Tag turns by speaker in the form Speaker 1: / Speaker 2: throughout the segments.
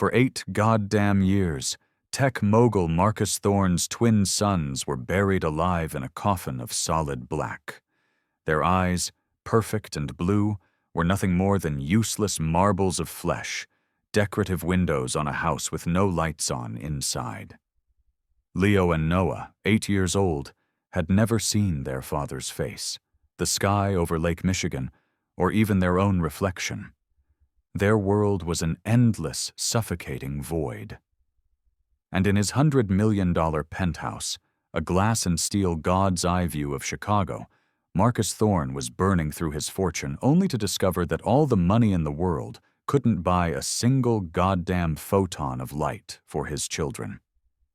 Speaker 1: For 8 goddamn years, tech mogul Marcus Thorne's twin sons were buried alive in a coffin of solid black. Their eyes, perfect and blue, were nothing more than useless marbles of flesh, decorative windows on a house with no lights on inside. Leo and Noah, 8 years old, had never seen their father's face, the sky over Lake Michigan, or even their own reflection. Their world was an endless, suffocating void. And in his $100 million penthouse, a glass and steel God's eye view of Chicago, Marcus Thorne was burning through his fortune only to discover that all the money in the world couldn't buy a single goddamn photon of light for his children.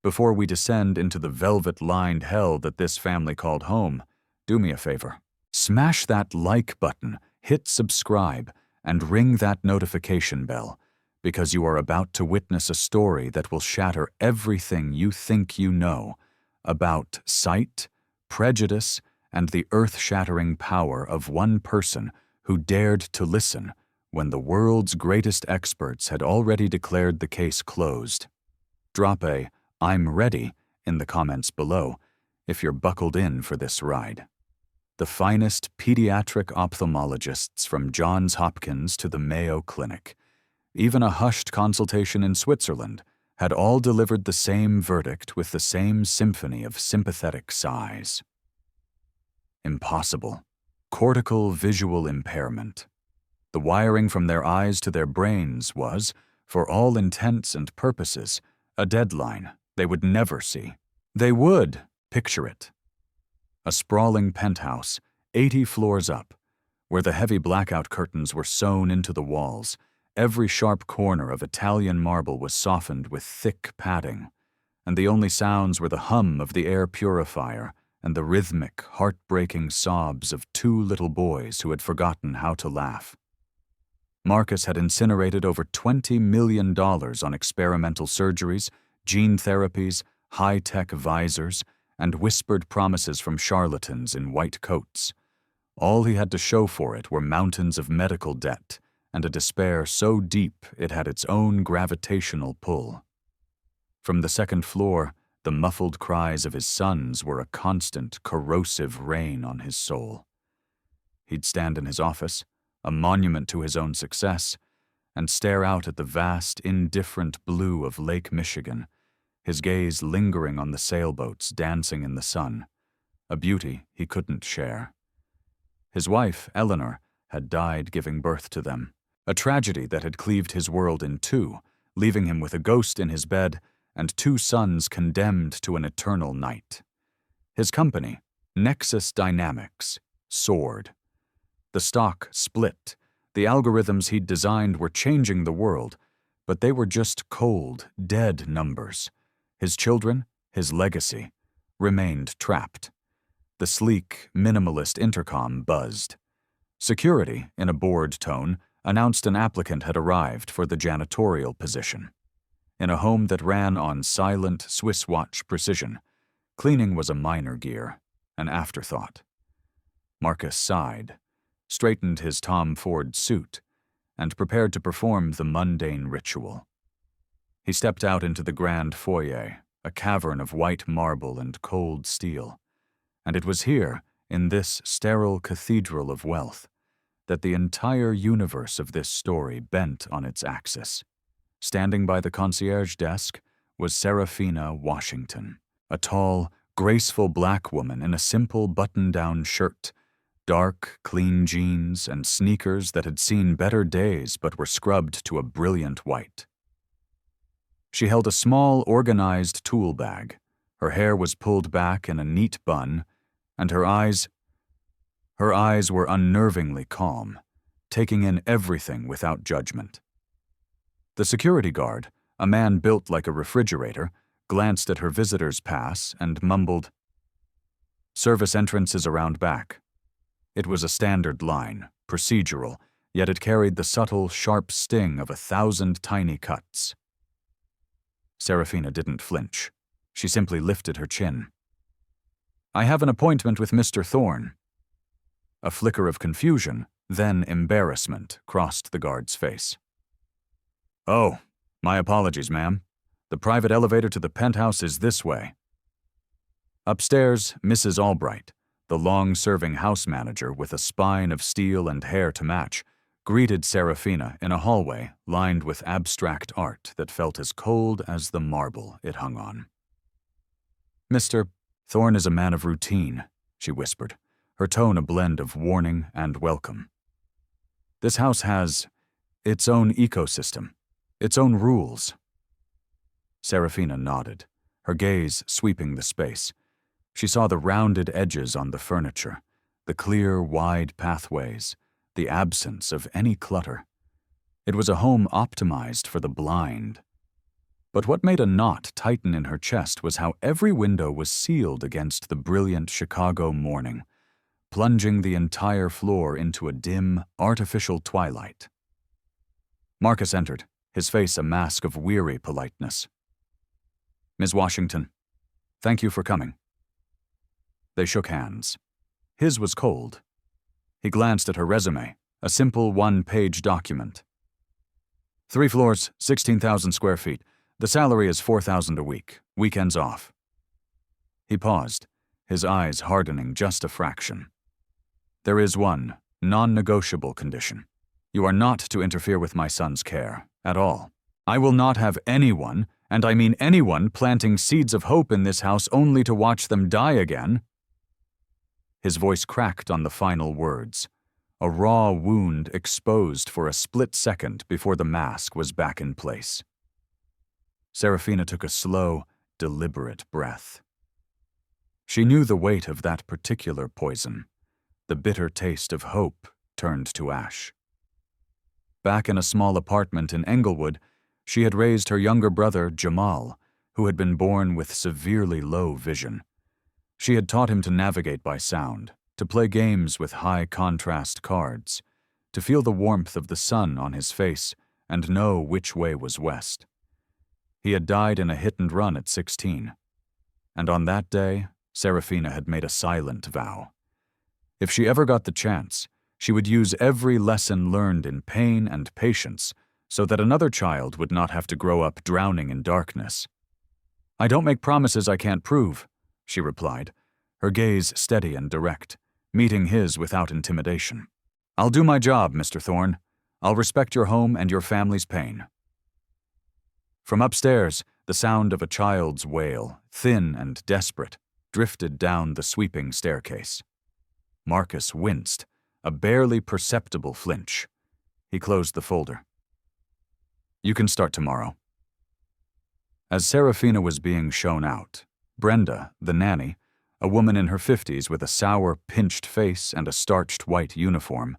Speaker 1: Before we descend into the velvet-lined hell that this family called home, do me a favor. Smash that like button, hit subscribe, and ring that notification bell, because you are about to witness a story that will shatter everything you think you know about sight, prejudice, and the earth-shattering power of one person who dared to listen when the world's greatest experts had already declared the case closed. Drop a "I'm ready" in the comments below if you're buckled in for this ride. The finest pediatric ophthalmologists from Johns Hopkins to the Mayo Clinic, even a hushed consultation in Switzerland, had all delivered the same verdict with the same symphony of sympathetic sighs. Impossible. Cortical visual impairment. The wiring from their eyes to their brains was, for all intents and purposes, a deadline they would never see. They would, picture it. A sprawling penthouse, 80 floors up, where the heavy blackout curtains were sewn into the walls. Every sharp corner of Italian marble was softened with thick padding, and the only sounds were the hum of the air purifier and the rhythmic, heartbreaking sobs of 2 little boys who had forgotten how to laugh. Marcus had incinerated over $20 million on experimental surgeries, gene therapies, high-tech visors, and whispered promises from charlatans in white coats. All he had to show for it were mountains of medical debt and a despair so deep it had its own gravitational pull. From the second floor, the muffled cries of his sons were a constant, corrosive rain on his soul. He'd stand in his office, a monument to his own success, and stare out at the vast, indifferent blue of Lake Michigan, his gaze lingering on the sailboats dancing in the sun, a beauty he couldn't share. His wife, Eleanor, had died giving birth to them, a tragedy that had cleaved his world in 2, leaving him with a ghost in his bed and 2 sons condemned to an eternal night. His company, Nexus Dynamics, soared. The stock split. The algorithms he'd designed were changing the world, but they were just cold, dead numbers. His children, his legacy, remained trapped. The sleek, minimalist intercom buzzed. Security, in a bored tone, announced an applicant had arrived for the janitorial position. In a home that ran on silent Swiss watch precision, cleaning was a minor gear, an afterthought. Marcus sighed, straightened his Tom Ford suit, and prepared to perform the mundane ritual. He stepped out into the grand foyer, a cavern of white marble and cold steel, and it was here, in this sterile cathedral of wealth, that the entire universe of this story bent on its axis. Standing by the concierge desk was Serafina Washington, a tall, graceful black woman in a simple button-down shirt, dark, clean jeans, and sneakers that had seen better days but were scrubbed to a brilliant white. She held a small, organized tool bag. Her hair was pulled back in a neat bun, and her eyes were unnervingly calm, taking in everything without judgment. The security guard, a man built like a refrigerator, glanced at her visitor's pass and mumbled, "Service entrances around back." It was a standard line, procedural, yet it carried the subtle, sharp sting of 1,000 tiny cuts. Serafina didn't flinch. She simply lifted her chin. "I have an appointment with Mr. Thorne." A flicker of confusion, then embarrassment, crossed the guard's face. "Oh, My apologies, ma'am. The private elevator to the penthouse is this way. Upstairs, Mrs. Albright, the long-serving house manager with a spine of steel and hair to match, greeted Serafina in a hallway lined with abstract art that felt as cold as the marble it hung on. Mr. Thorne is a man of routine, she whispered, her tone a blend of warning and welcome. This house has its own ecosystem, its own rules. Serafina nodded, her gaze sweeping the space. She saw the rounded edges on the furniture, the clear, wide pathways, the absence of any clutter. It was a home optimized for the blind. But what made a knot tighten in her chest was how every window was sealed against the brilliant Chicago morning, plunging the entire floor into a dim, artificial twilight. Marcus entered, his face a mask of weary politeness. Ms. Washington, thank you for coming. They shook hands. His was cold. He glanced at her resume, a simple one-page document. 3 floors, 16,000 square feet. The salary is $4,000 a week, weekends off. He paused, his eyes hardening just a fraction. There is one non-negotiable condition. You are not to interfere with my son's care, at all. I will not have anyone, and I mean anyone, planting seeds of hope in this house only to watch them die again. His voice cracked on the final words, a raw wound exposed for a split second before the mask was back in place. Serafina took a slow, deliberate breath. She knew the weight of that particular poison, the bitter taste of hope turned to ash. Back in a small apartment in Englewood, she had raised her younger brother, Jamal, who had been born with severely low vision. She had taught him to navigate by sound, to play games with high-contrast cards, to feel the warmth of the sun on his face and know which way was west. He had died in a hit-and-run at 16, and on that day, Serafina had made a silent vow. If she ever got the chance, she would use every lesson learned in pain and patience so that another child would not have to grow up drowning in darkness. I don't make promises I can't prove, she replied, her gaze steady and direct, meeting his without intimidation. I'll do my job, Mr. Thorne. I'll respect your home and your family's pain. From upstairs, the sound of a child's wail, thin and desperate, drifted down the sweeping staircase. Marcus winced, a barely perceptible flinch. He closed the folder. You can start tomorrow. As Serafina was being shown out, Brenda, the nanny, a woman in her 50s with a sour, pinched face and a starched white uniform,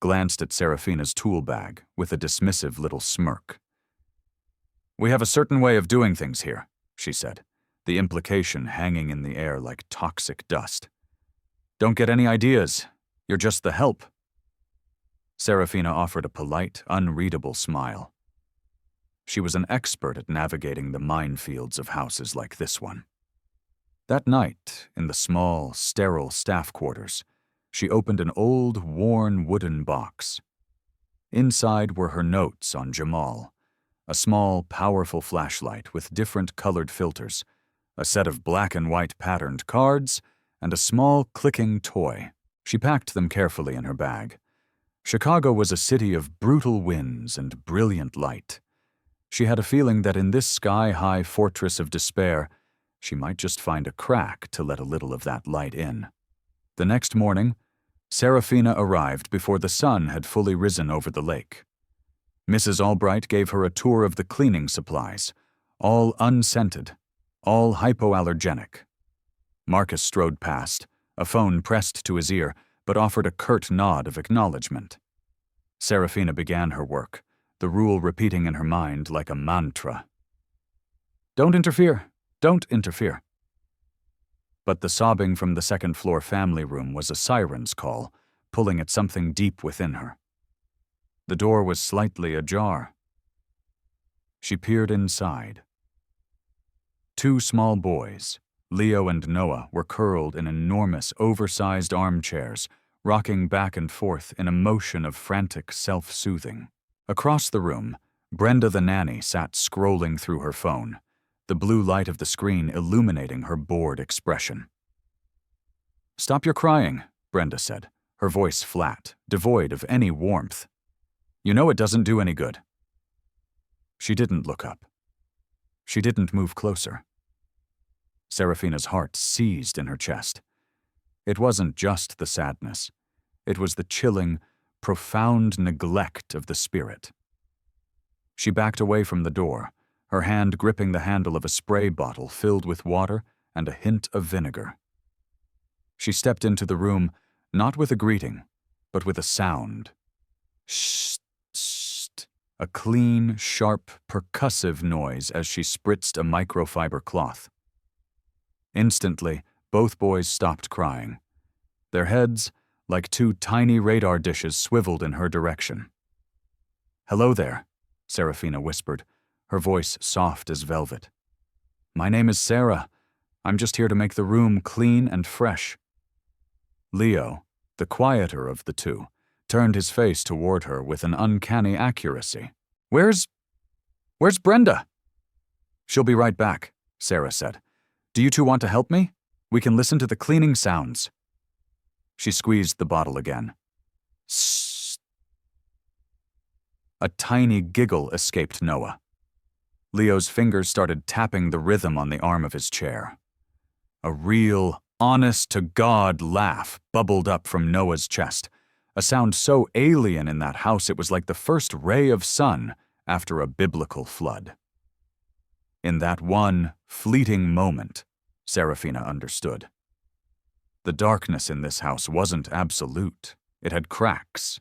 Speaker 1: glanced at Serafina's tool bag with a dismissive little smirk. We have a certain way of doing things here, she said, the implication hanging in the air like toxic dust. Don't get any ideas. You're just the help. Serafina offered a polite, unreadable smile. She was an expert at navigating the minefields of houses like this one. That night, in the small, sterile staff quarters, she opened an old, worn wooden box. Inside were her notes on Jamal, a small, powerful flashlight with different colored filters, a set of black and white patterned cards, and a small, clicking toy. She packed them carefully in her bag. Chicago was a city of brutal winds and brilliant light. She had a feeling that in this sky-high fortress of despair, she might just find a crack to let a little of that light in. The next morning, Serafina arrived before the sun had fully risen over the lake. Mrs. Albright gave her a tour of the cleaning supplies, all unscented, all hypoallergenic. Marcus strode past, a phone pressed to his ear, but offered a curt nod of acknowledgement. Serafina began her work, the rule repeating in her mind like a mantra. Don't interfere. Don't interfere. But the sobbing from the second-floor family room was a siren's call, pulling at something deep within her. The door was slightly ajar. She peered inside. 2 small boys, Leo and Noah, were curled in enormous, oversized armchairs, rocking back and forth in a motion of frantic self-soothing. Across the room, Brenda the nanny sat scrolling through her phone, the blue light of the screen illuminating her bored expression. "Stop your crying," Brenda said, her voice flat, devoid of any warmth. "You know it doesn't do any good." She didn't look up. She didn't move closer. Serafina's heart seized in her chest. It wasn't just the sadness. It was the chilling, profound neglect of the spirit. She backed away from the door, her hand gripping the handle of a spray bottle filled with water and a hint of vinegar. She stepped into the room, not with a greeting, but with a sound. Shh, shh, a clean, sharp, percussive noise as she spritzed a microfiber cloth. Instantly, both boys stopped crying. Their heads, like two tiny radar dishes, swiveled in her direction. "Hello there," Serafina whispered, her voice soft as velvet. "My name is Sarah. I'm just here to make the room clean and fresh." Leo, the quieter of the two, turned his face toward her with an uncanny accuracy. Where's Brenda?" "She'll be right back," Sarah said. "Do you two want to help me? We can listen to the cleaning sounds." She squeezed the bottle again. Sssst. A tiny giggle escaped Noah. Leo's fingers started tapping the rhythm on the arm of his chair. A real, honest-to-God laugh bubbled up from Noah's chest, a sound so alien in that house it was like the first ray of sun after a biblical flood. In that one fleeting moment, Serafina understood. The darkness in this house wasn't absolute. It had cracks.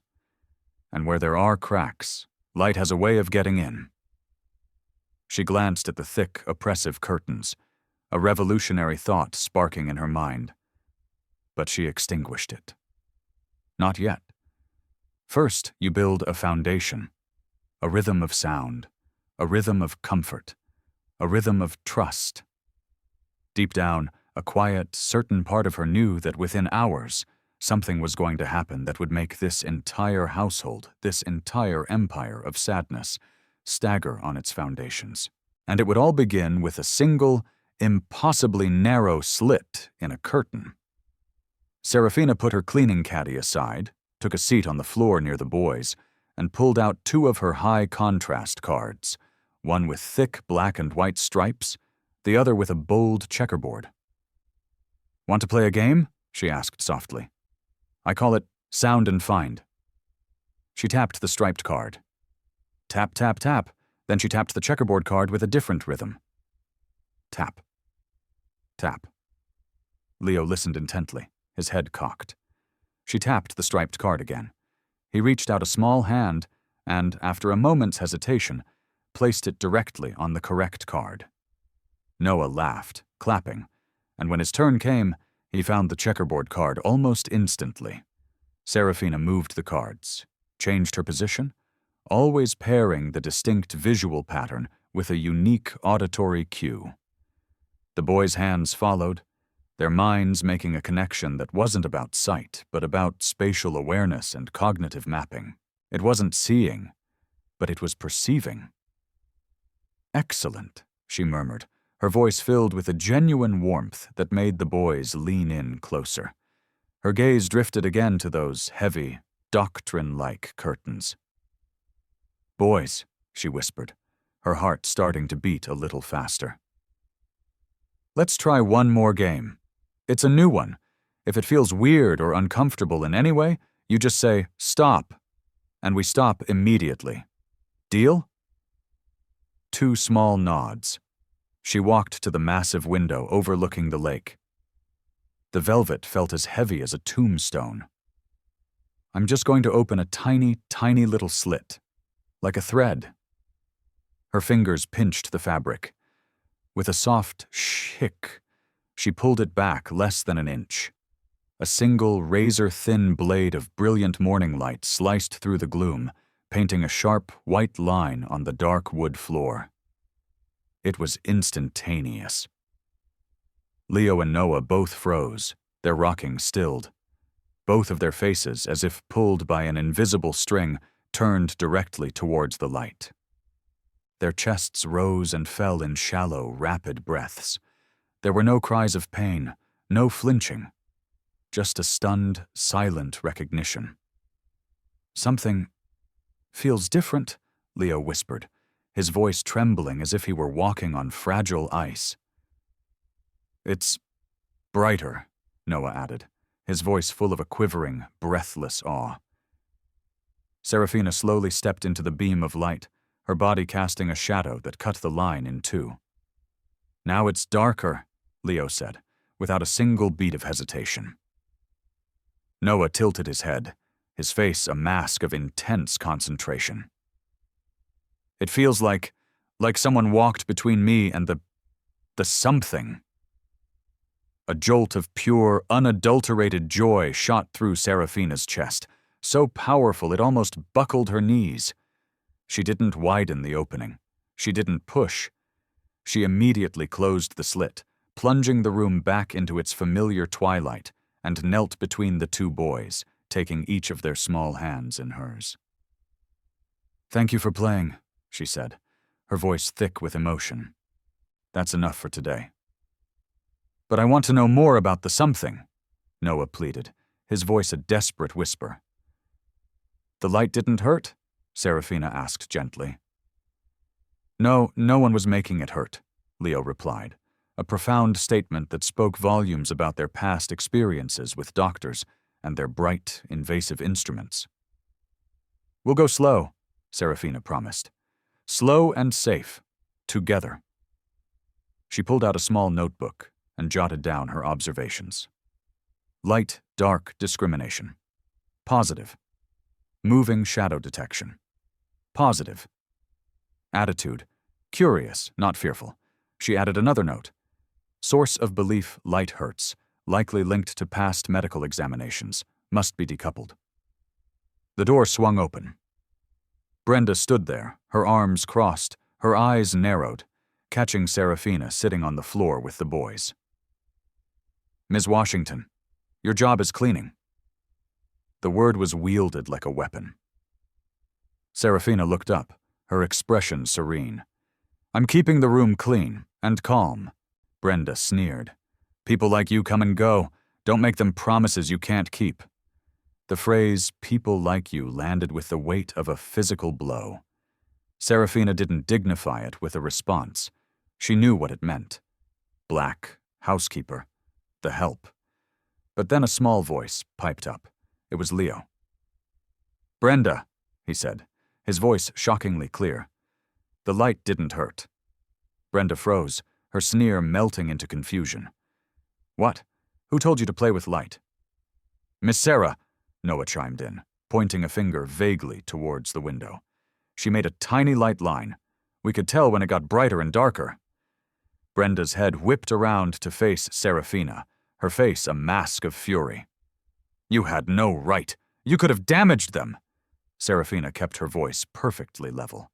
Speaker 1: And where there are cracks, light has a way of getting in. She glanced at the thick, oppressive curtains, a revolutionary thought sparking in her mind. But she extinguished it. Not yet. First, you build a foundation, a rhythm of sound, a rhythm of comfort, a rhythm of trust. Deep down, a quiet, certain part of her knew that within hours, something was going to happen that would make this entire household, this entire empire of sadness, stagger on its foundations. And it would all begin with a single, impossibly narrow slit in a curtain. Serafina put her cleaning caddy aside, took a seat on the floor near the boys, and pulled out two of her high-contrast cards, one with thick black and white stripes, the other with a bold checkerboard. "Want to play a game?" she asked softly. "I call it Sound and Find." She tapped the striped card. Tap, tap, tap. Then she tapped the checkerboard card with a different rhythm. Tap. Tap. Leo listened intently, his head cocked. She tapped the striped card again. He reached out a small hand and, after a moment's hesitation, placed it directly on the correct card. Noah laughed, clapping, and when his turn came, he found the checkerboard card almost instantly. Serafina moved the cards, changed her position, always pairing the distinct visual pattern with a unique auditory cue. The boys' hands followed, their minds making a connection that wasn't about sight, but about spatial awareness and cognitive mapping. It wasn't seeing, but it was perceiving. "Excellent," she murmured, her voice filled with a genuine warmth that made the boys lean in closer. Her gaze drifted again to those heavy, doctrine-like curtains. "Boys," she whispered, her heart starting to beat a little faster. "Let's try one more game. It's a new one. If it feels weird or uncomfortable in any way, you just say, 'Stop,' and we stop immediately. Deal?" Two small nods. She walked to the massive window overlooking the lake. The velvet felt as heavy as a tombstone. "I'm just going to open a tiny, tiny little slit, like a thread." Her fingers pinched the fabric. With a soft shick, she pulled it back less than an inch. A single razor-thin blade of brilliant morning light sliced through the gloom, painting a sharp, white line on the dark wood floor. It was instantaneous. Leo and Noah both froze, their rocking stilled. Both of their faces, as if pulled by an invisible string, turned directly towards the light. Their chests rose and fell in shallow, rapid breaths. There were no cries of pain, no flinching, just a stunned, silent recognition. "Something feels different," Leo whispered, his voice trembling as if he were walking on fragile ice. "It's brighter," Noah added, his voice full of a quivering, breathless awe. Serafina slowly stepped into the beam of light, her body casting a shadow that cut the line in two. "Now it's darker," Leo said, without a single beat of hesitation. Noah tilted his head, his face a mask of intense concentration. "It feels like someone walked between me and the something." A jolt of pure, unadulterated joy shot through Serafina's chest, so powerful it almost buckled her knees. She didn't widen the opening. She didn't push. She immediately closed the slit, plunging the room back into its familiar twilight, and knelt between the two boys, taking each of their small hands in hers. "Thank you for playing," she said, her voice thick with emotion. "That's enough for today." "But I want to know more about the something," Noah pleaded, his voice a desperate whisper. "The light didn't hurt?" Serafina asked gently. No one was making it hurt," Leo replied, a profound statement that spoke volumes about their past experiences with doctors and their bright, invasive instruments. "We'll go slow," Serafina promised. "Slow and safe. Together." She pulled out a small notebook and jotted down her observations. Light, dark discrimination. Positive. Moving shadow detection. Positive. Attitude. Curious, not fearful. She added another note. Source of belief, light hurts, likely linked to past medical examinations, must be decoupled. The door swung open. Brenda stood there, her arms crossed, her eyes narrowed, catching Serafina sitting on the floor with the boys. "Ms. Washington, your job is cleaning." The word was wielded like a weapon. Serafina looked up, her expression serene. "I'm keeping the room clean and calm," Brenda sneered. "People like you come and go. Don't make them promises you can't keep." The phrase, "people like you," landed with the weight of a physical blow. Serafina didn't dignify it with a response. She knew what it meant. Black, housekeeper, the help. But then a small voice piped up. It was Leo. "Brenda," he said, his voice shockingly clear. "The light didn't hurt." Brenda froze, her sneer melting into confusion. "What? Who told you to play with light?" "Miss Sarah," Noah chimed in, pointing a finger vaguely towards the window. "She made a tiny light line. We could tell when it got brighter and darker." Brenda's head whipped around to face Serafina, her face a mask of fury. "You had no right. You could have damaged them." Serafina kept her voice perfectly level.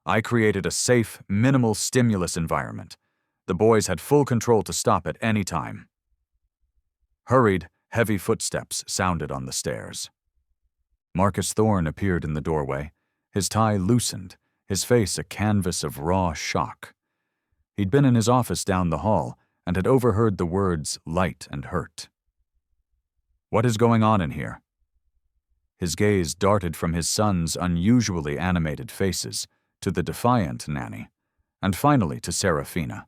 Speaker 1: "I created a safe, minimal stimulus environment. The boys had full control to stop at any time." Hurried, heavy footsteps sounded on the stairs. Marcus Thorne appeared in the doorway, his tie loosened, his face a canvas of raw shock. He'd been in his office down the hall and had overheard the words light and hurt. "What is going on in here?" His gaze darted from his son's unusually animated faces to the defiant nanny, and finally to Serafina.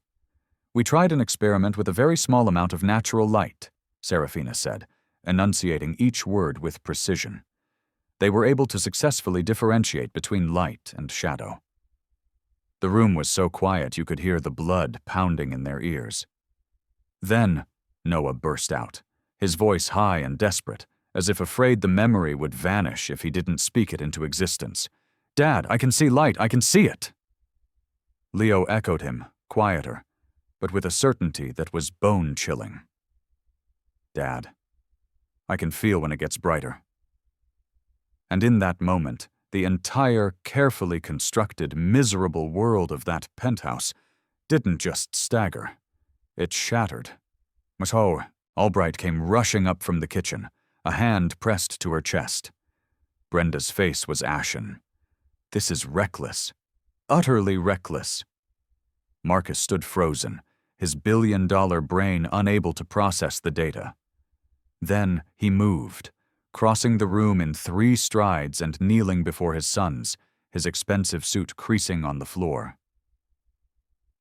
Speaker 1: "We tried an experiment with a very small amount of natural light," Serafina said, enunciating each word with precision. They were able to successfully differentiate between light and shadow. The room was so quiet you could hear the blood pounding in their ears. "Then," Noah burst out, his voice high and desperate, as if afraid the memory would vanish if he didn't speak it into existence. "Dad, I can see light, I can see it!" Leo echoed him, quieter, but with a certainty that was bone-chilling. "Dad, I can feel when it gets brighter." And in that moment, the entire, carefully constructed, miserable world of that penthouse didn't just stagger. It shattered. "Miss Ho," Albright came rushing up from the kitchen, a hand pressed to her chest. Brenda's face was ashen. "This is reckless." utterly reckless. Marcus stood frozen, his billion-dollar brain unable to process the data. Then he moved, crossing the room in 3 strides and kneeling before his sons, his expensive suit creasing on the floor.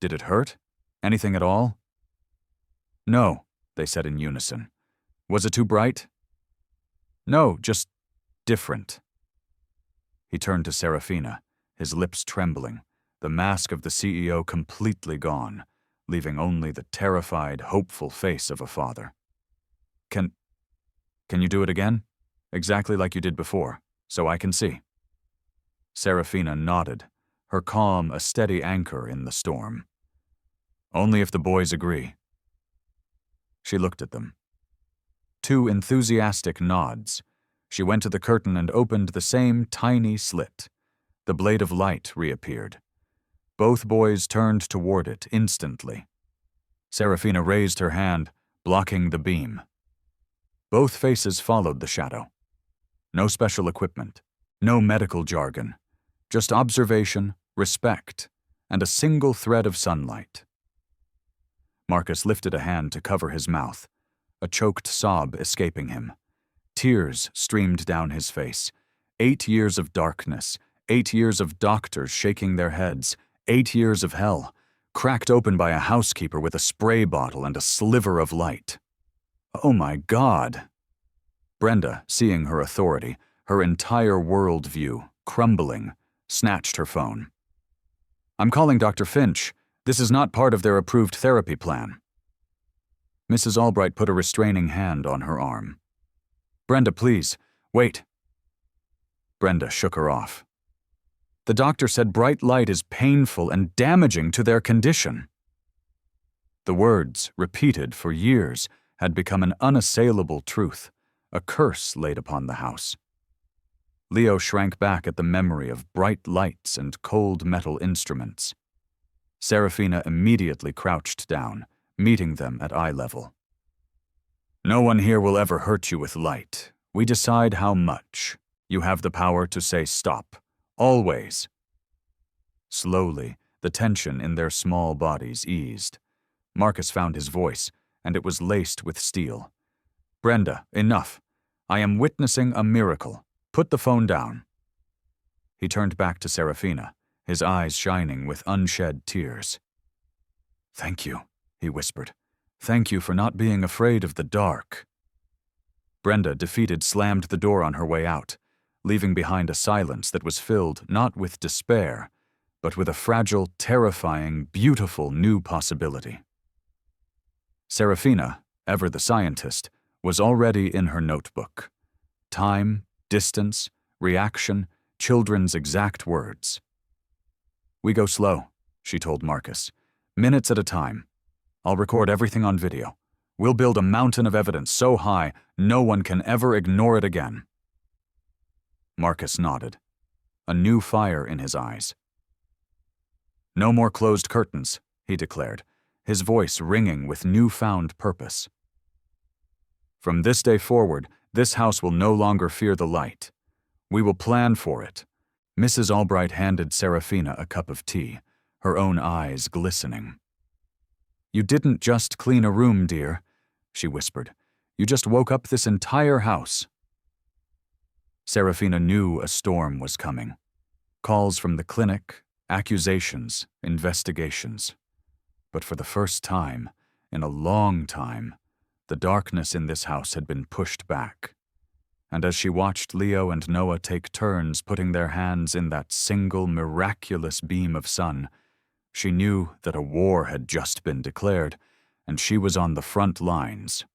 Speaker 1: "Did it hurt? Anything at all?" "No," they said in unison. "Was it too bright?" "No, just different." He turned to Serafina, his lips trembling, the mask of the CEO completely gone, leaving only the terrified, hopeful face of a father. Can you do it again? Exactly like you did before, so I can see." Serafina nodded, her calm a steady anchor in the storm. "Only if the boys agree." She looked at them. 2 enthusiastic nods. She went to the curtain and opened the same tiny slit. The blade of light reappeared. Both boys turned toward it instantly. Serafina raised her hand, blocking the beam. Both faces followed the shadow. No special equipment, no medical jargon, just observation, respect, and a single thread of sunlight. Marcus lifted a hand to cover his mouth, a choked sob escaping him. Tears streamed down his face. 8 years of darkness, 8 years of doctors shaking their heads, 8 years of hell, cracked open by a housekeeper with a spray bottle and a sliver of light. Oh my God! Brenda, seeing her authority, her entire worldview, crumbling, snatched her phone. "I'm calling Dr. Finch. This is not part of their approved therapy plan." Mrs. Albright put a restraining hand on her arm. "Brenda, please, wait." Brenda shook her off. "The doctor said bright light is painful and damaging to their condition." The words, repeated for years, had become an unassailable truth, a curse laid upon the house. Leo shrank back at the memory of bright lights and cold metal instruments. Serafina immediately crouched down, meeting them at eye level. "No one here will ever hurt you with light. We decide how much. You have the power to say stop. Always." Slowly, the tension in their small bodies eased. Marcus found his voice, and it was laced with steel. "Brenda, enough. I am witnessing a miracle. Put the phone down." He turned back to Serafina, his eyes shining with unshed tears. "Thank you," he whispered. "Thank you for not being afraid of the dark." Brenda, defeated, slammed the door on her way out, leaving behind a silence that was filled not with despair, but with a fragile, terrifying, beautiful new possibility. Serafina, ever the scientist, was already in her notebook. Time, distance, reaction, children's exact words. "We go slow," she told Marcus. "Minutes at a time. I'll record everything on video. We'll build a mountain of evidence so high no one can ever ignore it again." Marcus nodded, a new fire in his eyes. "No more closed curtains," he declared, his voice ringing with newfound purpose. "From this day forward, this house will no longer fear the light. We will plan for it." Mrs. Albright handed Serafina a cup of tea, her own eyes glistening. "You didn't just clean a room, dear," she whispered. "You just woke up this entire house." Serafina knew a storm was coming. Calls from the clinic, accusations, investigations. But for the first time, in a long time, the darkness in this house had been pushed back. And as she watched Leo and Noah take turns putting their hands in that single miraculous beam of sun, she knew that a war had just been declared, and she was on the front lines.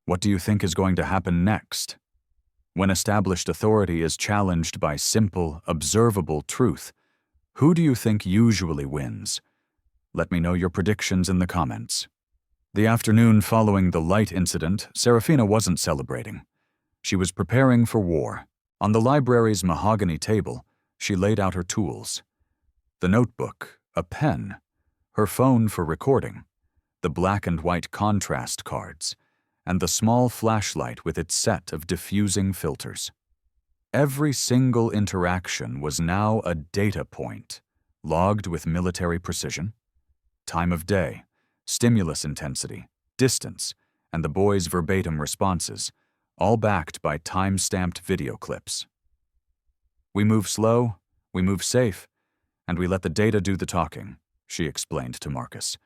Speaker 1: What do you think is going to happen next? When established authority is challenged by simple, observable truth, who do you think usually wins? Let me know your predictions in the comments. The afternoon following the light incident, Serafina wasn't celebrating. She was preparing for war. On the library's mahogany table, she laid out her tools. The notebook, a pen, her phone for recording, the black and white contrast cards, and the small flashlight with its set of diffusing filters. Every single interaction was now a data point, logged with military precision. Time of day, stimulus intensity, distance, and the boys' verbatim responses, all backed by time-stamped video clips. We move slow, we move safe, and we let the data do the talking, she explained to Marcus.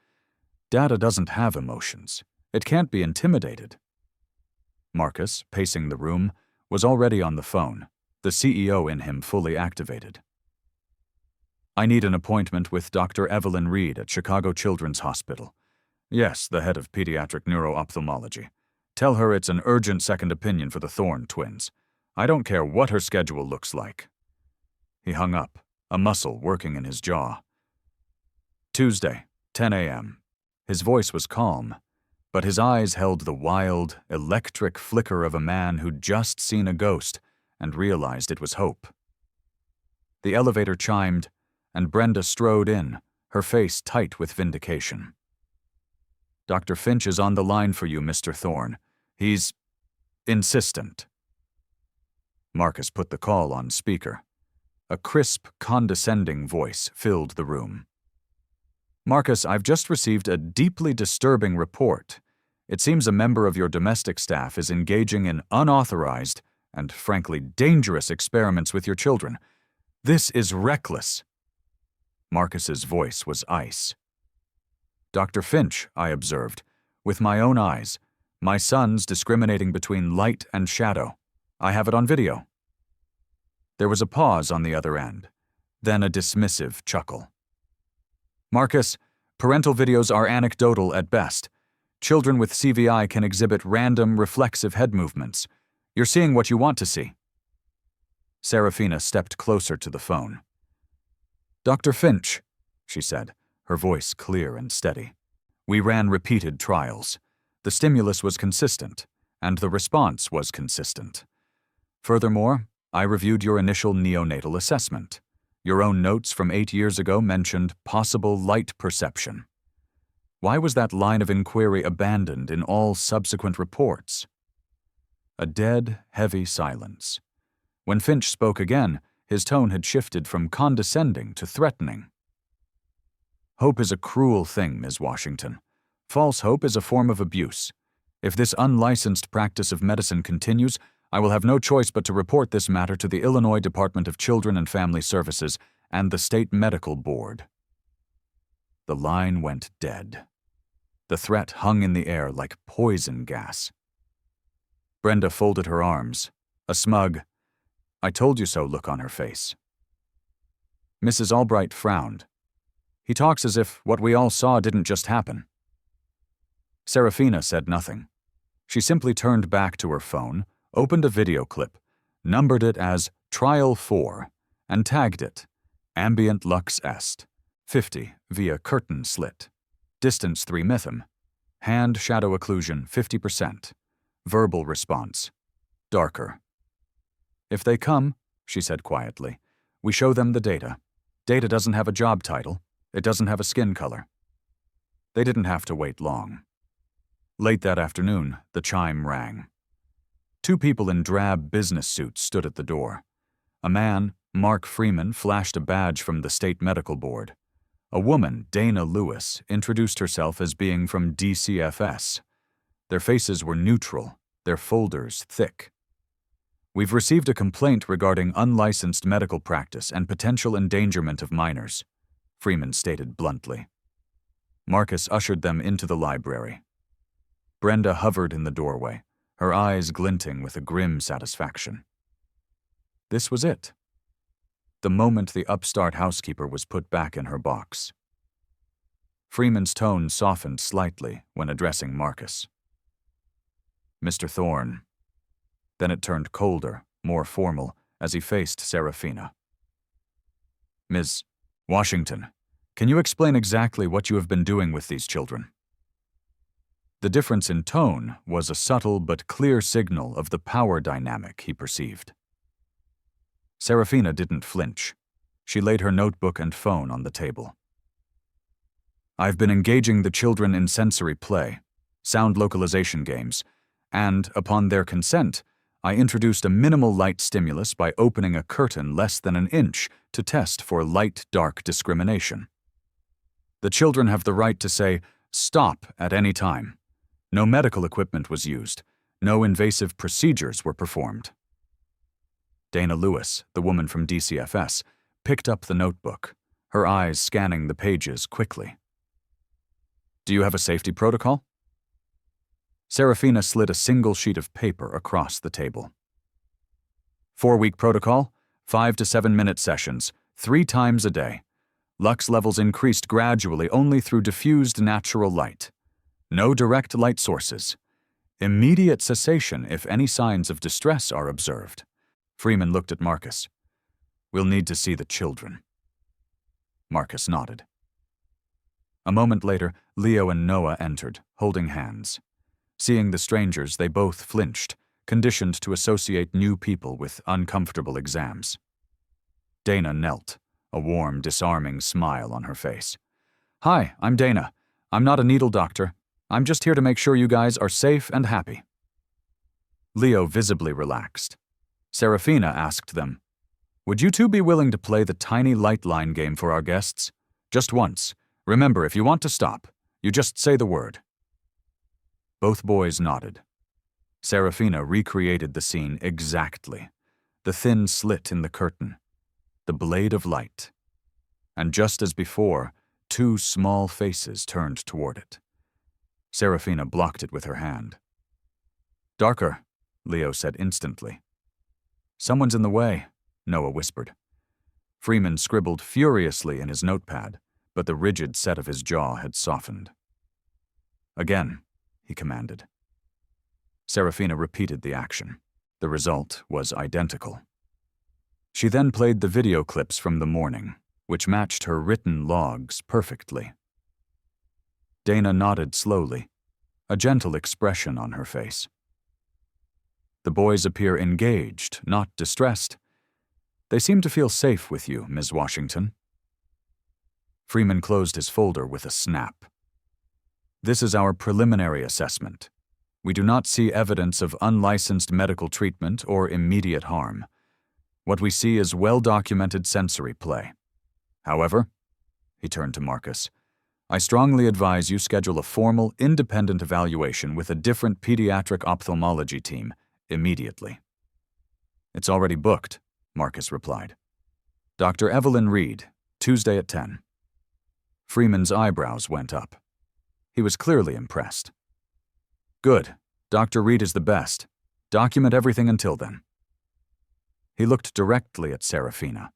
Speaker 1: Data doesn't have emotions. It can't be intimidated. Marcus, pacing the room, was already on the phone, the CEO in him fully activated. I need an appointment with Dr. Evelyn Reed at Chicago Children's Hospital. Yes, the head of pediatric neuro-ophthalmology. Tell her it's an urgent second opinion for the Thorne twins. I don't care what her schedule looks like. He hung up, a muscle working in his jaw. Tuesday, 10 a.m. His voice was calm, but his eyes held the wild, electric flicker of a man who'd just seen a ghost and realized it was hope. The elevator chimed, and Brenda strode in, her face tight with vindication. Dr. Finch is on the line for you, Mr. Thorne. He's insistent. Marcus put the call on speaker. A crisp, condescending voice filled the room. Marcus, I've just received a deeply disturbing report. It seems a member of your domestic staff is engaging in unauthorized and, frankly, dangerous experiments with your children. This is reckless. Marcus's voice was ice. Dr. Finch, I observed, with my own eyes, my son's discriminating between light and shadow. I have it on video. There was a pause on the other end, then a dismissive chuckle. Marcus, parental videos are anecdotal at best. Children with CVI can exhibit random, reflexive head movements. You're seeing what you want to see. Serafina stepped closer to the phone. Dr. Finch, she said, her voice clear and steady. We ran repeated trials. The stimulus was consistent, and the response was consistent. Furthermore, I reviewed your initial neonatal assessment. Your own notes from 8 years ago mentioned possible light perception. Why was that line of inquiry abandoned in all subsequent reports? A dead, heavy silence. When Finch spoke again, his tone had shifted from condescending to threatening. Hope is a cruel thing, Ms. Washington. False hope is a form of abuse. If this unlicensed practice of medicine continues, I will have no choice but to report this matter to the Illinois Department of Children and Family Services and the State Medical Board. The line went dead. The threat hung in the air like poison gas. Brenda folded her arms, a smug, "I told you so" look on her face. Mrs. Albright frowned. He talks as if what we all saw didn't just happen. Serafina said nothing. She simply turned back to her phone, opened a video clip, numbered it as Trial 4, and tagged it, Ambient Lux Est, 50 via curtain slit, distance 3 mythm, hand shadow occlusion 50%, verbal response, darker. If they come, she said quietly, we show them the data. Data doesn't have a job title. It doesn't have a skin color. They didn't have to wait long. Late that afternoon, the chime rang. 2 people in drab business suits stood at the door. A man, Mark Freeman, flashed a badge from the State Medical Board. A woman, Dana Lewis, introduced herself as being from DCFS. Their faces were neutral, their folders thick. We've received a complaint regarding unlicensed medical practice and potential endangerment of minors, Freeman stated bluntly. Marcus ushered them into the library. Brenda hovered in the doorway, her eyes glinting with a grim satisfaction. This was it. The moment the upstart housekeeper was put back in her box. Freeman's tone softened slightly when addressing Marcus. Mr. Thorne. Then it turned colder, more formal, as he faced Serafina. Ms. Washington, can you explain exactly what you have been doing with these children? The difference in tone was a subtle but clear signal of the power dynamic he perceived. Serafina didn't flinch. She laid her notebook and phone on the table. I've been engaging the children in sensory play, sound localization games, and, upon their consent, I introduced a minimal light stimulus by opening a curtain less than an inch to test for light-dark discrimination. The children have the right to say, "Stop," at any time. No medical equipment was used. No invasive procedures were performed. Dana Lewis, the woman from DCFS, picked up the notebook, her eyes scanning the pages quickly. "Do you have a safety protocol?" Serafina slid a single sheet of paper across the table. 4-week protocol, 5 to 7 minute sessions, 3 times a day. Lux levels increased gradually only through diffused natural light. No direct light sources. Immediate cessation if any signs of distress are observed. Freeman looked at Marcus. "We'll need to see the children." Marcus nodded. A moment later, Leo and Noah entered, holding hands. Seeing the strangers, they both flinched, conditioned to associate new people with uncomfortable exams. Dana knelt, a warm, disarming smile on her face. "Hi, I'm Dana. I'm not a needle doctor. I'm just here to make sure you guys are safe and happy." Leo visibly relaxed. Serafina asked them, "Would you two be willing to play the tiny light line game for our guests? Just once. Remember, if you want to stop, you just say the word." Both boys nodded. Serafina recreated the scene exactly. The thin slit in the curtain. The blade of light. And just as before, 2 small faces turned toward it. Serafina blocked it with her hand. "Darker," Leo said instantly. "Someone's in the way," Noah whispered. Freeman scribbled furiously in his notepad, but the rigid set of his jaw had softened. "Again," he commanded. Serafina repeated the action. The result was identical. She then played the video clips from the morning, which matched her written logs perfectly. Dana nodded slowly, a gentle expression on her face. "The boys appear engaged, not distressed. They seem to feel safe with you, Ms. Washington." Freeman closed his folder with a snap. "This is our preliminary assessment. We do not see evidence of unlicensed medical treatment or immediate harm. What we see is well-documented sensory play. However," he turned to Marcus, "I strongly advise you schedule a formal, independent evaluation with a different pediatric ophthalmology team immediately." "It's already booked," Marcus replied. "Dr. Evelyn Reed, Tuesday at 10. Freeman's eyebrows went up. He was clearly impressed. "Good. Dr. Reed is the best. Document everything until then." He looked directly at Serafina,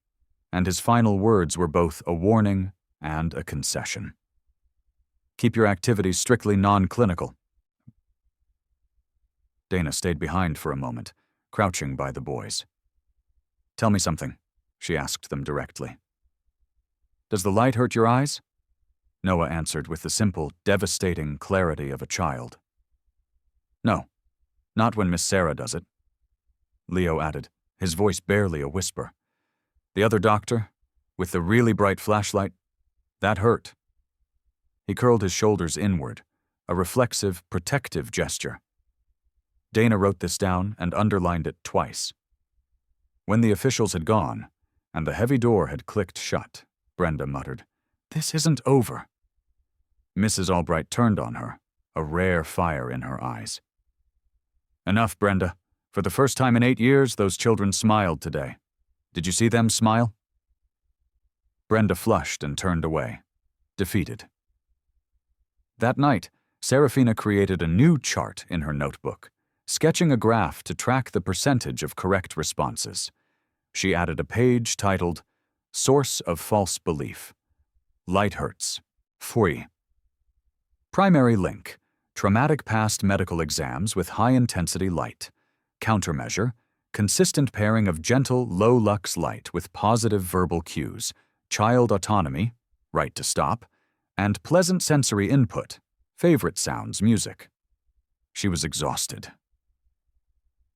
Speaker 1: and his final words were both a warning and a concession. "Keep your activities strictly non-clinical." Dana stayed behind for a moment, crouching by the boys. "Tell me something," she asked them directly. "Does the light hurt your eyes?" Noah answered with the simple, devastating clarity of a child. "No, not when Miss Sarah does it." Leo added, his voice barely a whisper. "The other doctor, with the really bright flashlight, that hurt." He curled his shoulders inward, a reflexive, protective gesture. Dana wrote this down and underlined it twice. When the officials had gone, and the heavy door had clicked shut, Brenda muttered, "This isn't over." Mrs. Albright turned on her, a rare fire in her eyes. "Enough, Brenda. For the first time in 8 years, those children smiled today. Did you see them smile?" Brenda flushed and turned away, defeated. That night, Serafina created a new chart in her notebook, sketching a graph to track the percentage of correct responses. She added a page titled, "Source of False Belief. Light hurts. Fui." Primary link, traumatic past medical exams with high-intensity light. Countermeasure, consistent pairing of gentle, low-lux light with positive verbal cues, child autonomy, right to stop, and pleasant sensory input, favorite sounds, music. She was exhausted.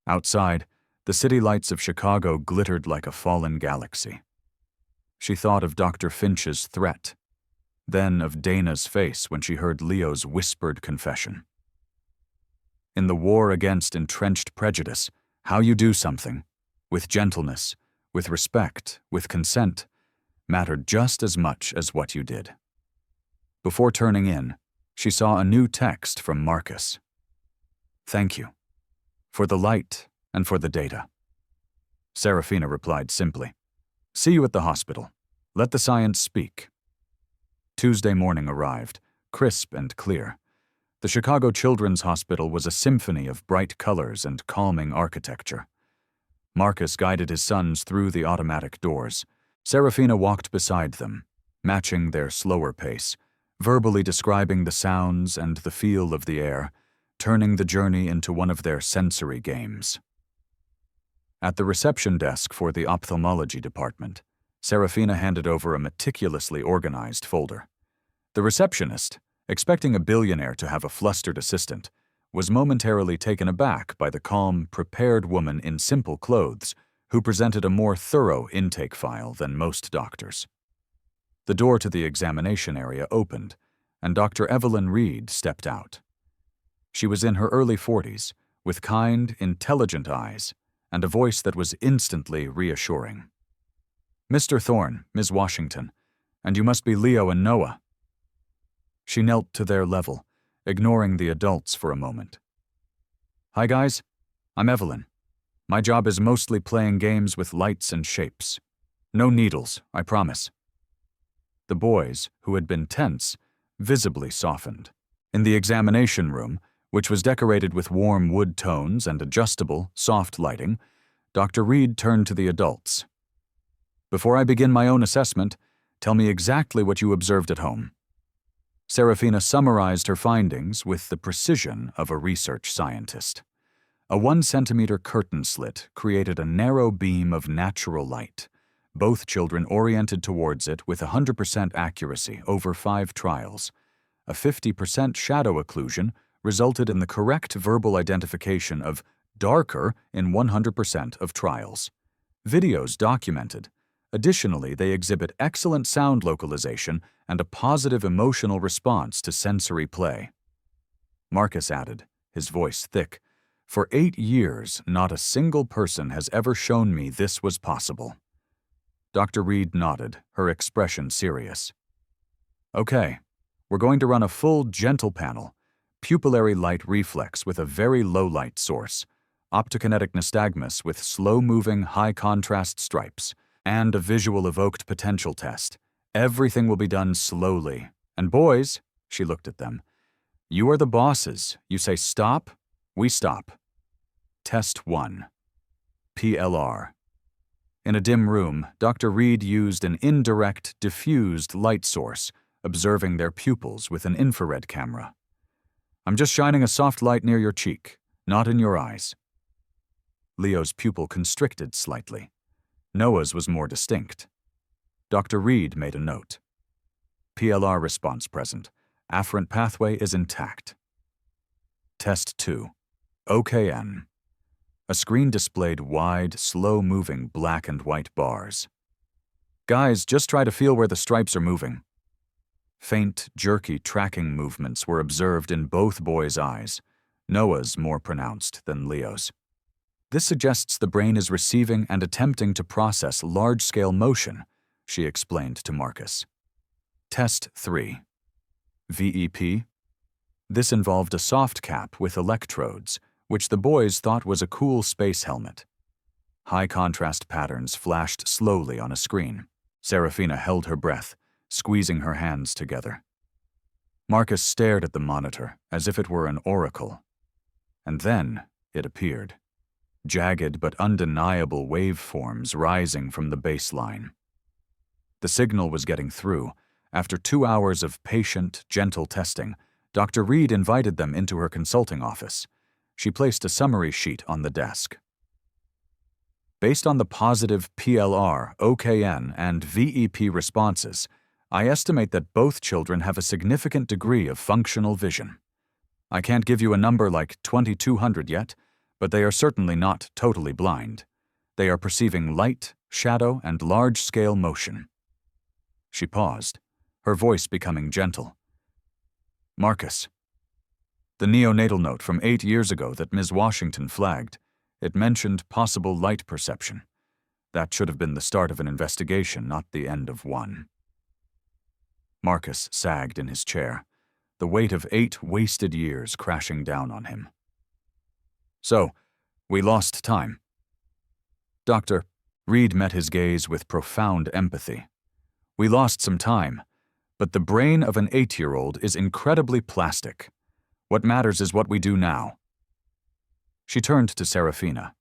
Speaker 1: Outside, the city lights of Chicago glittered like a fallen galaxy. She thought of Dr. Finch's threat, then of Dana's face when she heard Leo's whispered confession. In the war against entrenched prejudice, How you do something, with gentleness, with respect, with consent, mattered just as much as what you did. Before turning in, she saw a new text from Marcus. "Thank you. For the light and for the data." Serafina replied simply, "See you at the hospital. Let the science speak." Tuesday morning arrived, crisp and clear. The Chicago Children's Hospital was a symphony of bright colors and calming architecture. Marcus guided his sons through the automatic doors. Serafina walked beside them, matching their slower pace, verbally describing the sounds and the feel of the air, turning the journey into one of their sensory games. At the reception desk for the ophthalmology department, Serafina handed over a meticulously organized folder. The receptionist, expecting a billionaire to have a flustered assistant, was momentarily taken aback by the calm, prepared woman in simple clothes who presented a more thorough intake file than most doctors. The door to the examination area opened, and Dr. Evelyn Reed stepped out. She was in her early 40s, with kind, intelligent eyes, and a voice that was instantly reassuring. "Mr. Thorne, Ms. Washington, and you must be Leo and Noah." She knelt to their level, ignoring the adults for a moment. "Hi guys, I'm Evelyn. My job is mostly playing games with lights and shapes. No needles, I promise." The boys, who had been tense, visibly softened. In the examination room, which was decorated with warm wood tones and adjustable, soft lighting, Dr. Reed turned to the adults. "Before I begin my own assessment, tell me exactly what you observed at home." Serafina summarized her findings with the precision of a research scientist. A 1-centimeter curtain slit created a narrow beam of natural light. Both children oriented towards it with 100% accuracy over 5 trials. A 50% shadow occlusion resulted in the correct verbal identification of darker in 100% of trials. Videos documented. Additionally, they exhibit excellent sound localization and a positive emotional response to sensory play. Marcus added, his voice thick, "For 8 years, not a single person has ever shown me this was possible." Dr. Reed nodded, her expression serious. "Okay, we're going to run a full gentle panel, pupillary light reflex with a very low light source, optokinetic nystagmus with slow-moving, high-contrast stripes, and a visual evoked potential test. Everything will be done slowly. And boys," she looked at them, "you are the bosses. You say stop, we stop." Test 1. PLR. In a dim room, Dr. Reed used an indirect, diffused light source, observing their pupils with an infrared camera. "I'm just shining a soft light near your cheek, not in your eyes." Leo's pupil constricted slightly. Noah's was more distinct. Dr. Reed made a note. PLR response present. Afferent pathway is intact. Test 2. OKN. A screen displayed wide, slow-moving black and white bars. "Guys, just try to feel where the stripes are moving." Faint, jerky tracking movements were observed in both boys' eyes, Noah's more pronounced than Leo's. "This suggests the brain is receiving and attempting to process large-scale motion," she explained to Marcus. Test 3. VEP. This involved a soft cap with electrodes, which the boys thought was a cool space helmet. High-contrast patterns flashed slowly on a screen. Serafina held her breath, squeezing her hands together. Marcus stared at the monitor as if it were an oracle. And then it appeared. Jagged but undeniable waveforms rising from the baseline. The signal was getting through. After 2 hours of patient, gentle testing, Dr. Reed invited them into her consulting office. She placed a summary sheet on the desk. "Based on the positive PLR, OKN, and VEP responses, I estimate that both children have a significant degree of functional vision. I can't give you a number like 2200 yet, but they are certainly not totally blind. They are perceiving light, shadow, and large-scale motion." She paused, her voice becoming gentle. "Marcus, the neonatal note from 8 years ago that Ms. Washington flagged, It mentioned possible light perception. That should have been the start of an investigation, not the end of one. Marcus sagged in his chair, the weight of 8 wasted years crashing down on him. So, we lost time. Doctor, Reed met his gaze with profound empathy. We lost some time, but the brain of an 8-year-old is incredibly plastic. What matters is what we do now. She turned to Serafina.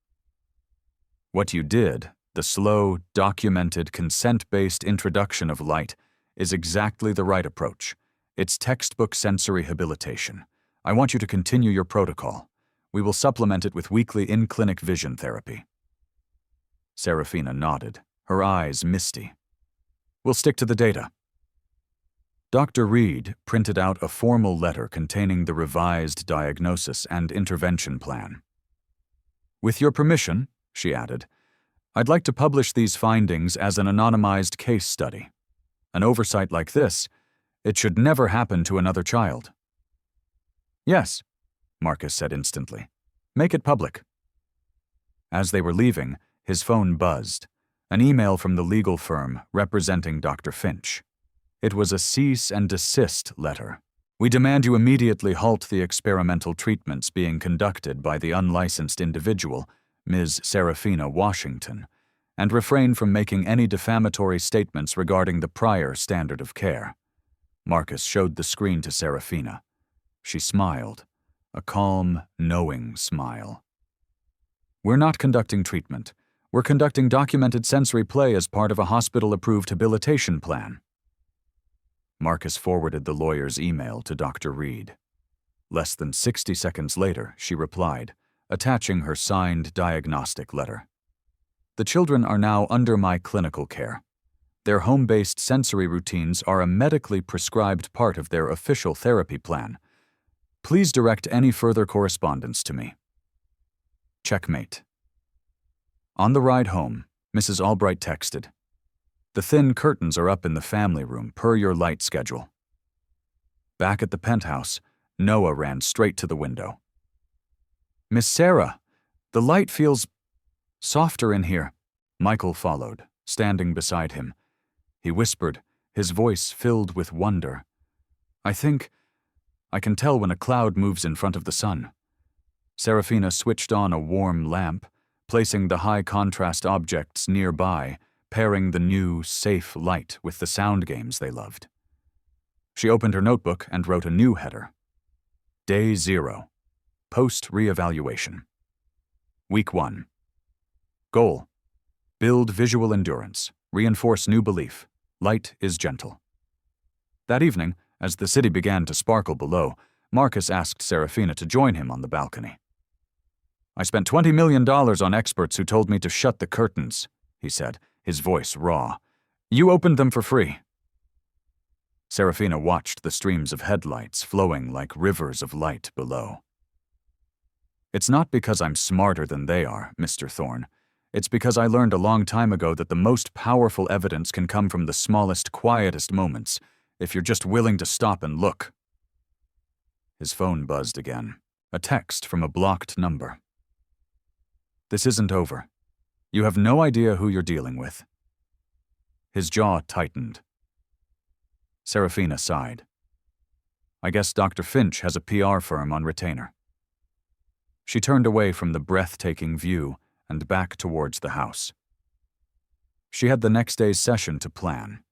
Speaker 1: What you did, the slow, documented, consent-based introduction of light, is exactly the right approach. It's textbook sensory habilitation. I want you to continue your protocol. We will supplement it with weekly in-clinic vision therapy. Serafina nodded, her eyes misty. We'll stick to the data. Dr. Reed printed out a formal letter containing the revised diagnosis and intervention plan. With your permission, she added, I'd like to publish these findings as an anonymized case study. An oversight like this, it should never happen to another child. Yes, Marcus said instantly. Make it public. As they were leaving, his phone buzzed, an email from the legal firm representing Dr. Finch. It was a cease and desist letter. We demand you immediately halt the experimental treatments being conducted by the unlicensed individual, Ms. Serafina Washington, and refrain from making any defamatory statements regarding the prior standard of care. Marcus showed the screen to Serafina. She smiled, a calm, knowing smile. We're not conducting treatment. We're conducting documented sensory play as part of a hospital-approved habilitation plan. Marcus forwarded the lawyer's email to Dr. Reed. Less than 60 seconds later, she replied, attaching her signed diagnostic letter. The children are now under my clinical care. Their home-based sensory routines are a medically prescribed part of their official therapy plan. Please direct any further correspondence to me. Checkmate. On the ride home, Mrs. Albright texted, The thin curtains are up in the family room per your light schedule. Back at the penthouse, Noah ran straight to the window. Miss Sarah, the light feels softer in here. Michael followed, standing beside him. He whispered, his voice filled with wonder. I can tell when a cloud moves in front of the sun. Serafina switched on a warm lamp, placing the high-contrast objects nearby, pairing the new, safe light with the sound games they loved. She opened her notebook and wrote a new header. Day 0. Post-reevaluation. Week 1. Goal. Build visual endurance. Reinforce new belief. Light is gentle. That evening, as the city began to sparkle below, Marcus asked Serafina to join him on the balcony. I spent $20 million on experts who told me to shut the curtains, he said, his voice raw. You opened them for free. Serafina watched the streams of headlights flowing like rivers of light below. It's not because I'm smarter than they are, Mr. Thorne. It's because I learned a long time ago that the most powerful evidence can come from the smallest, quietest moments, if you're just willing to stop and look. His phone buzzed again, a text from a blocked number. This isn't over. You have no idea who you're dealing with. His jaw tightened. Serafina sighed. I guess Dr. Finch has a PR firm on retainer. She turned away from the breathtaking view and back towards the house. She had the next day's session to plan.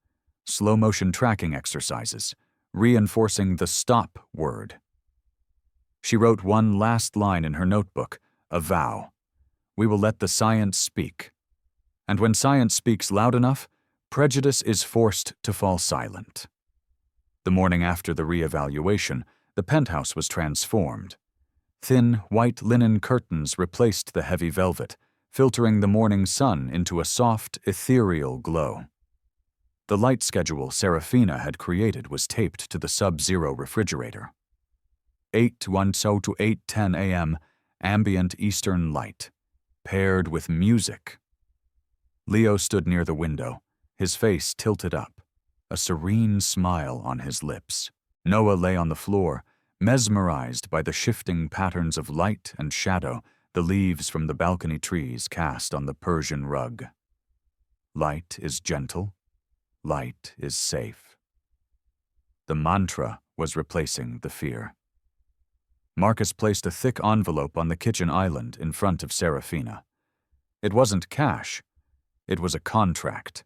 Speaker 1: Slow-motion tracking exercises, reinforcing the stop word. She wrote one last line in her notebook, a vow. We will let the science speak. And when science speaks loud enough, prejudice is forced to fall silent. The morning after the reevaluation, the penthouse was transformed. Thin, white linen curtains replaced the heavy velvet, filtering the morning sun into a soft, ethereal glow. The light schedule Serafina had created was taped to the Sub-Zero refrigerator. 8:10 to 8:10 a.m., ambient eastern light, paired with music. Leo stood near the window, his face tilted up, a serene smile on his lips. Noah lay on the floor, mesmerized by the shifting patterns of light and shadow the leaves from the balcony trees cast on the Persian rug. Light is gentle, light is safe. The mantra was replacing the fear. Marcus placed a thick envelope on the kitchen island in front of Serafina. It wasn't cash, it was a contract.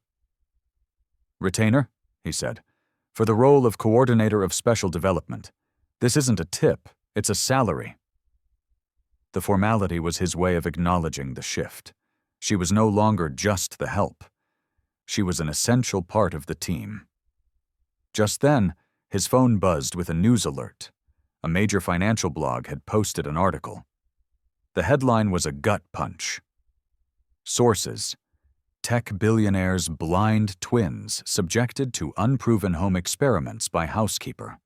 Speaker 1: "Retainer," he said, "for the role of Coordinator of Special Development. This isn't a tip, it's a salary." The formality was his way of acknowledging the shift. She was no longer just the help. She was an essential part of the team. Just then, his phone buzzed with a news alert. A major financial blog had posted an article. The headline was a gut punch. Sources: Tech billionaires' blind twins subjected to unproven home experiments by housekeeper.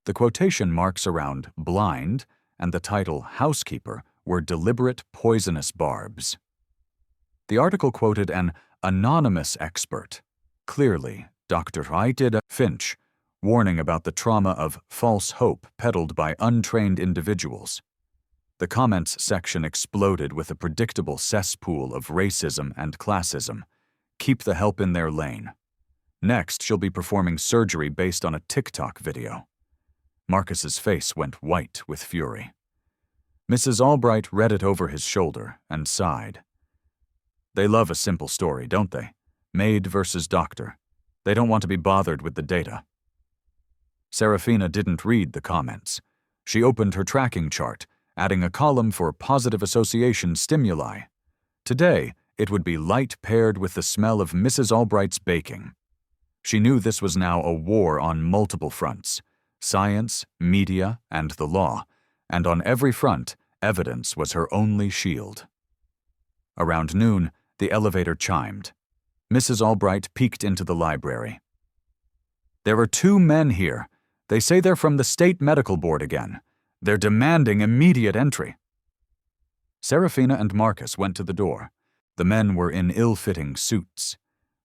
Speaker 1: The quotation marks around blind and the title housekeeper were deliberate poisonous barbs. The article quoted an anonymous expert, clearly Dr. Ida Finch, warning about the trauma of false hope peddled by untrained individuals. The comments section exploded with a predictable cesspool of racism and classism. Keep the help in their lane. Next, she'll be performing surgery based on a TikTok video. Marcus's face went white with fury. Mrs. Albright read it over his shoulder and sighed. They love a simple story, don't they? Maid versus doctor. They don't want to be bothered with the data. Serafina didn't read the comments. She opened her tracking chart, adding a column for positive association stimuli. Today, it would be light paired with the smell of Mrs. Albright's baking. She knew this was now a war on multiple fronts: science, media, and the law, and on every front, evidence was her only shield. Around noon, the elevator chimed. Mrs. Albright peeked into the library. "There are 2 men here. They say they're from the State Medical Board again. They're demanding immediate entry." Serafina and Marcus went to the door. The men were in ill-fitting suits,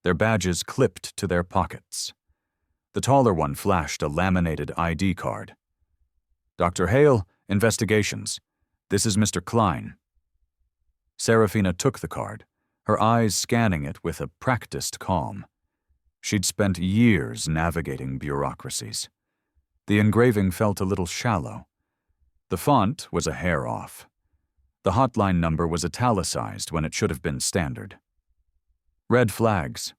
Speaker 1: their badges clipped to their pockets. The taller one flashed a laminated ID card. "Dr. Hale, investigations. This is Mr. Klein." Serafina took the card, her eyes scanning it with a practiced calm. She'd spent years navigating bureaucracies. The engraving felt a little shallow. The font was a hair off. The hotline number was italicized when it should have been standard. "Red flags."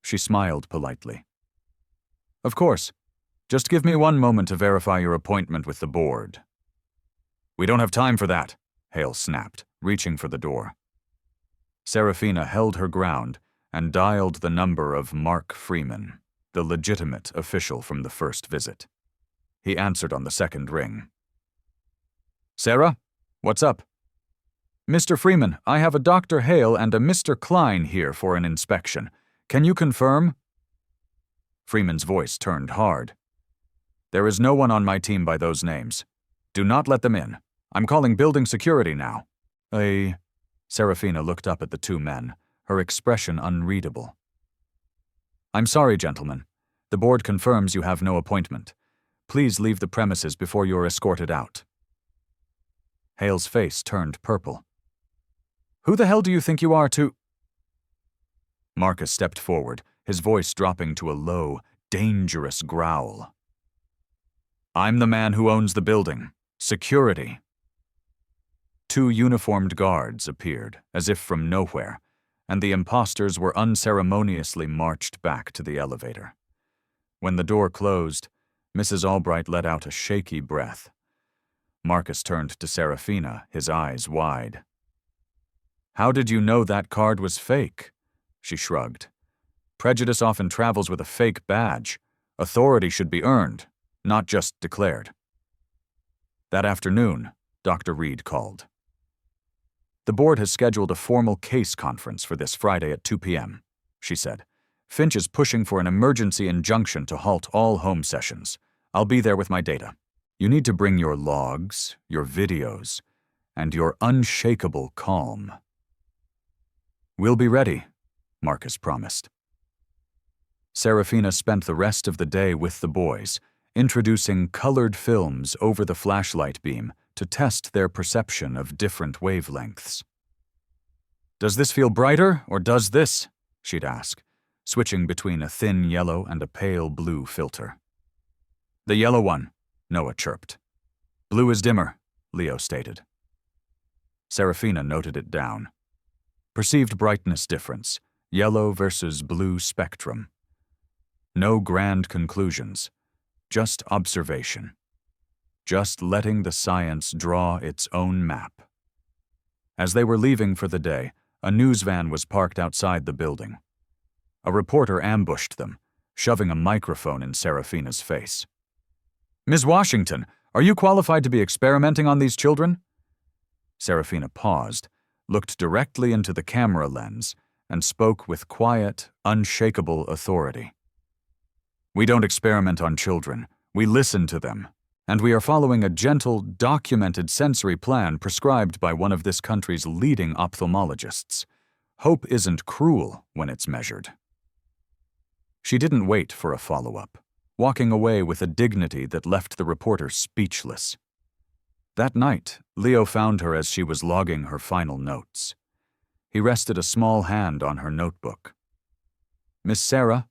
Speaker 1: She smiled politely. "Of course. Just give me 1 moment to verify your appointment with the board." "We don't have time for that," Hale snapped, reaching for the door. Serafina held her ground and dialed the number of Mark Freeman, the legitimate official from the first visit. He answered on the second ring. "Sarah, what's up?" "Mr. Freeman, I have a Dr. Hale and a Mr. Klein here for an inspection. Can you confirm?" Freeman's voice turned hard. "There is no one on my team by those names. Do not let them in. I'm calling building security now." Serafina looked up at the 2 men, her expression unreadable. "I'm sorry, gentlemen. The board confirms you have no appointment. Please leave the premises before you're escorted out." Hale's face turned purple. "Who the hell do you think you are to—" Marcus stepped forward, his voice dropping to a low, dangerous growl. "I'm the man who owns the building. Security." 2 uniformed guards appeared, as if from nowhere, and the imposters were unceremoniously marched back to the elevator. When the door closed, Mrs. Albright let out a shaky breath. Marcus turned to Serafina, his eyes wide. "How did you know that card was fake?" She shrugged. "Prejudice often travels with a fake badge. Authority should be earned, not just declared." That afternoon, Dr. Reed called. "The board has scheduled a formal case conference for this Friday at 2 p.m., she said. "Finch is pushing for an emergency injunction to halt all home sessions. I'll be there with my data. You need to bring your logs, your videos, and your unshakable calm." "We'll be ready," Marcus promised. Serafina spent the rest of the day with the boys, introducing colored films over the flashlight beam to test their perception of different wavelengths. "Does this feel brighter, or does this?" she'd ask, switching between a thin yellow and a pale blue filter. "The yellow one," Noah chirped. "Blue is dimmer," Leo stated. Serafina noted it down. Perceived brightness difference, yellow versus blue spectrum. No grand conclusions, just observation. Just letting the science draw its own map. As they were leaving for the day, a news van was parked outside the building. A reporter ambushed them, shoving a microphone in Serafina's face. "Ms. Washington, are you qualified to be experimenting on these children?" Serafina paused, looked directly into the camera lens, and spoke with quiet, unshakable authority. "We don't experiment on children. We listen to them. And we are following a gentle, documented sensory plan prescribed by one of this country's leading ophthalmologists. Hope isn't cruel when it's measured." She didn't wait for a follow-up, walking away with a dignity that left the reporter speechless. That night, Leo found her as she was logging her final notes. He rested a small hand on her notebook. "Miss Sarah,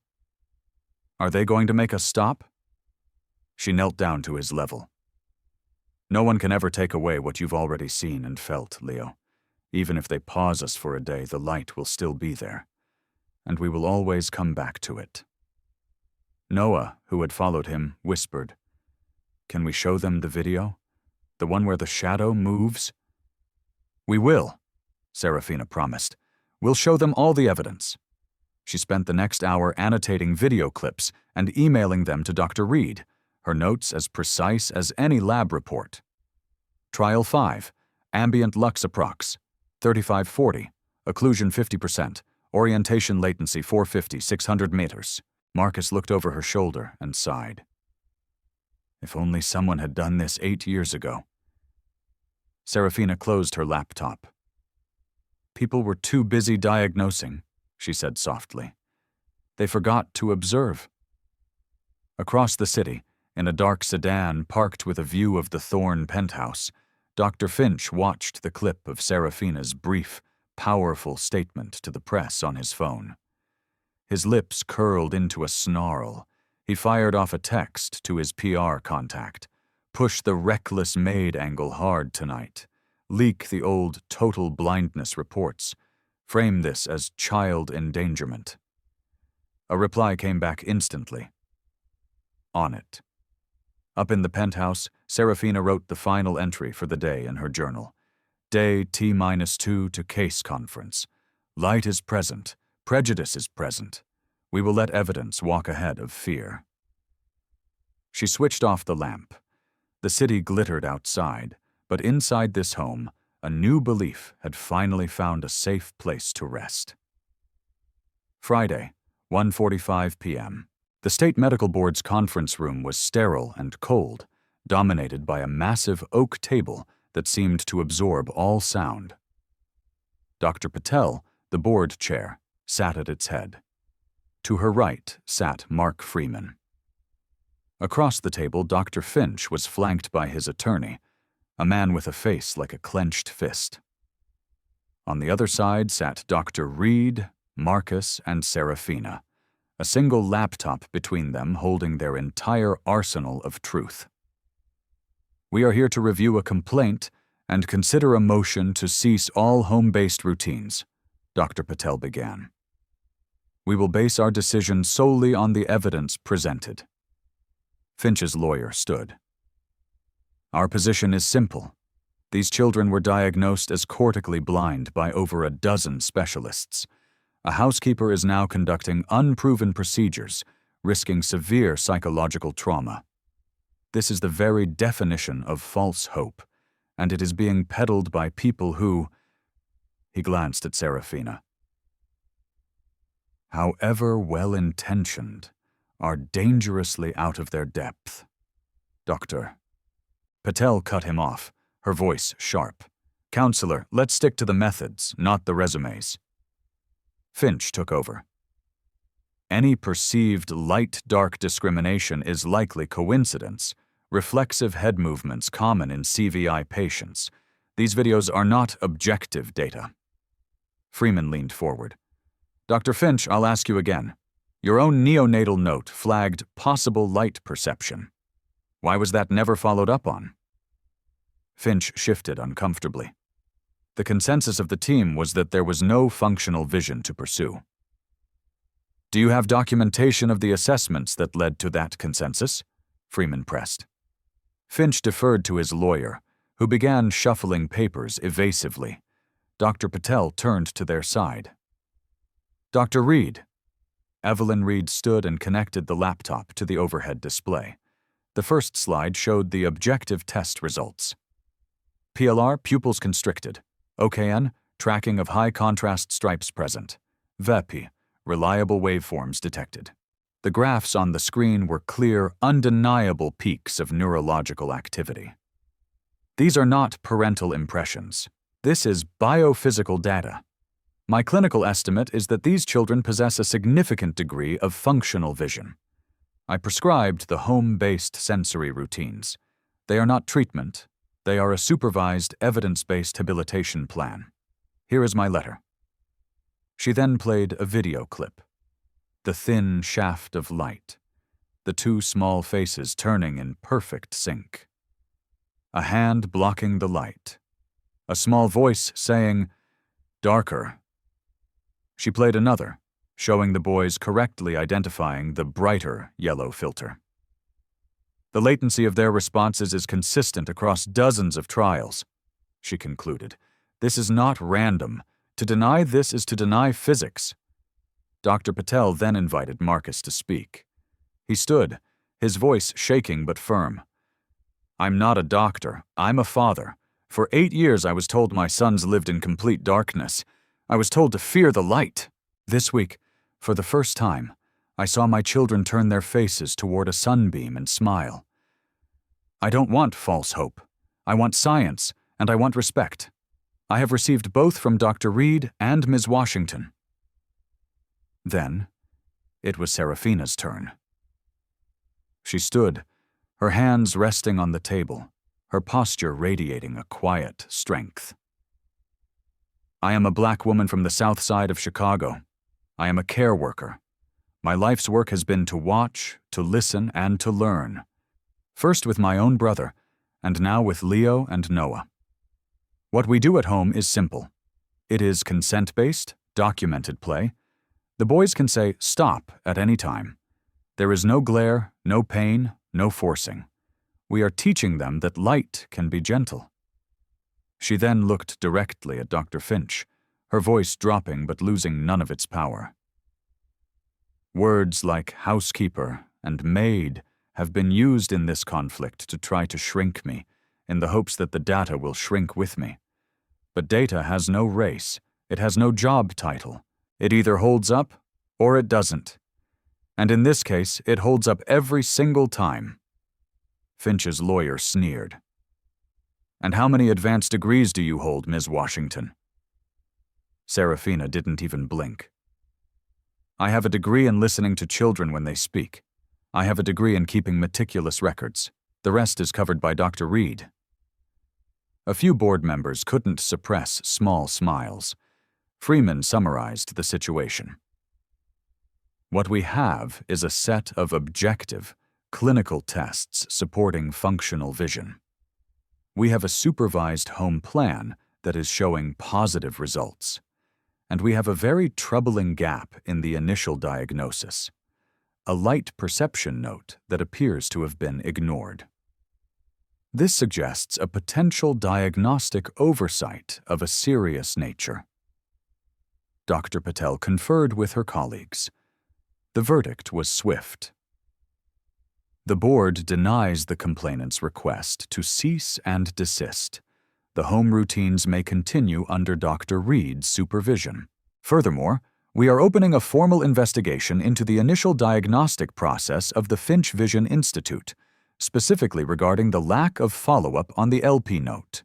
Speaker 1: are they going to make us stop?" She knelt down to his level. "No one can ever take away what you've already seen and felt, Leo. Even if they pause us for a day, the light will still be there. And we will always come back to it." Noah, who had followed him, whispered, "Can we show them the video? The one where the shadow moves?" "We will," Serafina promised. "We'll show them all the evidence." She spent the next hour annotating video clips and emailing them to Dr. Reed, her notes as precise as any lab report. Trial 5, ambient lux approx, 3540, occlusion 50%, orientation latency 450, 600 meters. Marcus looked over her shoulder and sighed. If only someone had done this 8 years ago. Serafina closed her laptop. "People were too busy diagnosing," she said softly. "They forgot to observe." Across the city, in a dark sedan parked with a view of the Thorne penthouse, Dr. Finch watched the clip of Serafina's brief, powerful statement to the press on his phone. His lips curled into a snarl. He fired off a text to his PR contact. "Push the reckless Maid angle hard tonight. Leak the old total blindness reports. Frame this as child endangerment." A reply came back instantly. "On it." Up in the penthouse, Serafina wrote the final entry for the day in her journal. Day T-2 to case conference. Light is present. Prejudice is present. We will let evidence walk ahead of fear. She switched off the lamp. The city glittered outside, but inside this home, a new belief had finally found a safe place to rest. Friday, 1:45 p.m. The State Medical Board's conference room was sterile and cold, dominated by a massive oak table that seemed to absorb all sound. Dr. Patel, the board chair, sat at its head. To her right sat Mark Freeman. Across the table, Dr. Finch was flanked by his attorney, a man with a face like a clenched fist. On the other side sat Dr. Reed, Marcus, and Serafina, a single laptop between them holding their entire arsenal of truth. "We are here to review a complaint and consider a motion to cease all home-based routines," Dr. Patel began. "We will base our decision solely on the evidence presented." Finch's lawyer stood. "Our position is simple. These children were diagnosed as cortically blind by over a dozen specialists. A housekeeper is now conducting unproven procedures, risking severe psychological trauma. This is the very definition of false hope, and it is being peddled by people who—" He glanced at Serafina. "However well-intentioned, are dangerously out of their depth. Dr. Patel cut him off, her voice sharp. "Counselor, let's stick to the methods, not the resumes." Finch took over. "Any perceived light-dark discrimination is likely coincidence, reflexive head movements common in CVI patients. These videos are not objective data. Freeman leaned forward. Dr. Finch, I'll ask you again. Your own neonatal note flagged possible light perception. Why was that never followed up on? Finch shifted uncomfortably. The consensus of the team was that there was no functional vision to pursue. Do you have documentation of the assessments that led to that consensus? Freeman pressed. Finch deferred to his lawyer, who began shuffling papers evasively. Dr. Patel turned to their side. Dr. Reed. Evelyn Reed stood and connected the laptop to the overhead display. The first slide showed the objective test results. PLR, pupils constricted. OKN, tracking of high contrast stripes present. VEPI, reliable waveforms detected. The graphs on the screen were clear, undeniable peaks of neurological activity. These are not parental impressions. This is biophysical data. My clinical estimate is that these children possess a significant degree of functional vision. I prescribed the home-based sensory routines. They are not treatment. They are a supervised, evidence-based habilitation plan. Here is my letter. She then played a video clip. The thin shaft of light. The two small faces turning in perfect sync. A hand blocking the light. A small voice saying, "Darker." She played another, showing the boys correctly identifying the brighter yellow filter. The latency of their responses is consistent across dozens of trials, she concluded. This is not random. To deny this is to deny physics. Dr. Patel then invited Marcus to speak. He stood, his voice shaking but firm. I'm not a doctor. I'm a father. For 8 years I was told my sons lived in complete darkness. I was told to fear the light. This week, for the first time, I saw my children turn their faces toward a sunbeam and smile. I don't want false hope. I want science, and I want respect. I have received both from Dr. Reed and Ms. Washington. Then, it was Serafina's turn. She stood, her hands resting on the table, her posture radiating a quiet strength. I am a black woman from the south side of Chicago. I am a care worker. My life's work has been to watch, to listen, and to learn. First with my own brother, and now with Leo and Noah. What we do at home is simple. It is consent-based, documented play. The boys can say stop at any time. There is no glare, no pain, no forcing. We are teaching them that light can be gentle. She then looked directly at Dr. Finch, her voice dropping but losing none of its power. Words like housekeeper and maid have been used in this conflict to try to shrink me, in the hopes that the data will shrink with me. But data has no race, it has no job title. It either holds up or it doesn't. And in this case, it holds up every single time. Finch's lawyer sneered. And how many advanced degrees do you hold, Ms. Washington? Serafina didn't even blink. I have a degree in listening to children when they speak. I have a degree in keeping meticulous records. The rest is covered by Dr. Reed. A few board members couldn't suppress small smiles. Freeman summarized the situation. What we have is a set of objective, clinical tests supporting functional vision. We have a supervised home plan that is showing positive results. And we have a very troubling gap in the initial diagnosis. A light perception note that appears to have been ignored. This suggests a potential diagnostic oversight of a serious nature. Dr. Patel conferred with her colleagues. The verdict was swift. The board denies the complainant's request to cease and desist. The home routines may continue under Dr. Reed's supervision. Furthermore, we are opening a formal investigation into the initial diagnostic process of the Finch Vision Institute, specifically regarding the lack of follow-up on the LP note.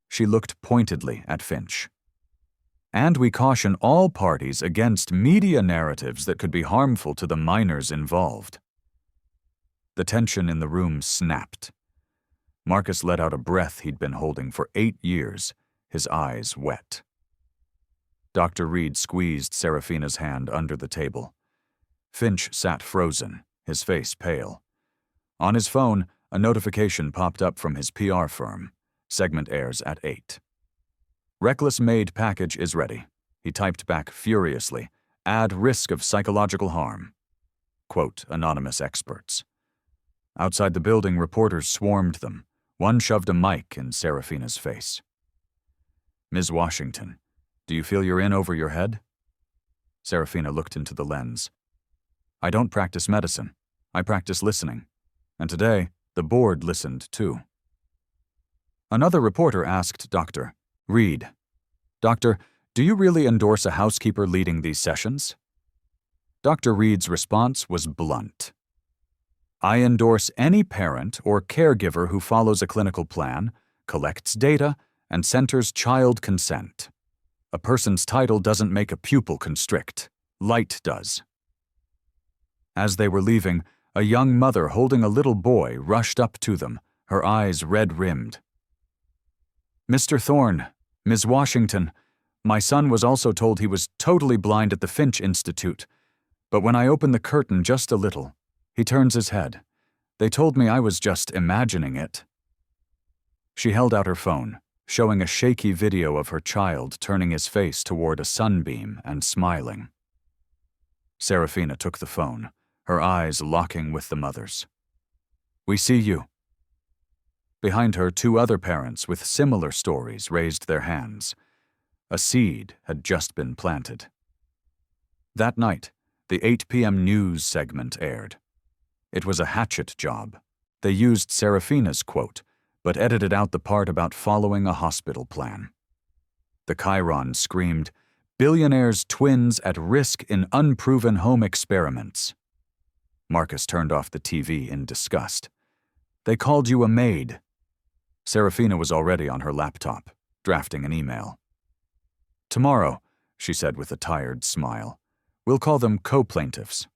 Speaker 1: She looked pointedly at Finch. And we caution all parties against media narratives that could be harmful to the minors involved. The tension in the room snapped. Marcus let out a breath he'd been holding for 8 years, his eyes wet. Dr. Reed squeezed Serafina's hand under the table. Finch sat frozen, his face pale. On his phone, a notification popped up from his PR firm. Segment airs at 8. "Reckless Maid package is ready." He typed back furiously, "Add risk of psychological harm." Quote, anonymous experts. Outside the building, reporters swarmed them. One shoved a mic in Serafina's face. "Ms. Washington, do you feel you're in over your head?" Serafina looked into the lens. "I don't practice medicine. I practice listening. And today, the board listened too." Another reporter asked Dr. Reed, "Doctor, do you really endorse a housekeeper leading these sessions?" Dr. Reed's response was blunt. "I endorse any parent or caregiver who follows a clinical plan, collects data, and centers child consent. A person's title doesn't make a pupil constrict. Light does." As they were leaving, a young mother holding a little boy rushed up to them, her eyes red-rimmed. "Mr. Thorne, Ms. Washington, my son was also told he was totally blind at the Finch Institute, but when I open the curtain just a little, he turns his head. They told me I was just imagining it." She held out her phone, showing a shaky video of her child turning his face toward a sunbeam and smiling. Serafina took the phone, her eyes locking with the mother's. "We see you." Behind her, 2 other parents with similar stories raised their hands. A seed had just been planted. That night, the 8 p.m. news segment aired. It was a hatchet job. They used Serafina's quote, but edited out the part about following a hospital plan. The chyron screamed, "Billionaire's twins at risk in unproven home experiments." Marcus turned off the TV in disgust. "They called you a maid." Serafina was already on her laptop, drafting an email. "Tomorrow," she said with a tired smile, "we'll call them co-plaintiffs."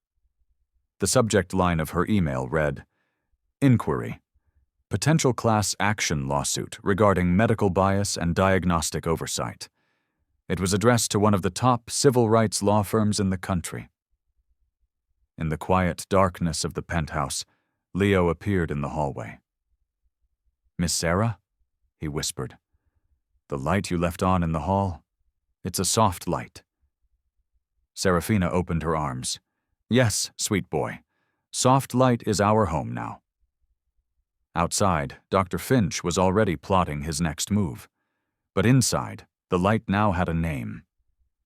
Speaker 1: The subject line of her email read, "Inquiry. Potential class action lawsuit regarding medical bias and diagnostic oversight." It was addressed to one of the top civil rights law firms in the country. In the quiet darkness of the penthouse, Leo appeared in the hallway. "Miss Sarah?" he whispered. "The light you left on in the hall? It's a soft light." Serafina opened her arms. "Yes, sweet boy. Soft light is our home now." Outside, Dr. Finch was already plotting his next move. But inside, the light now had a name.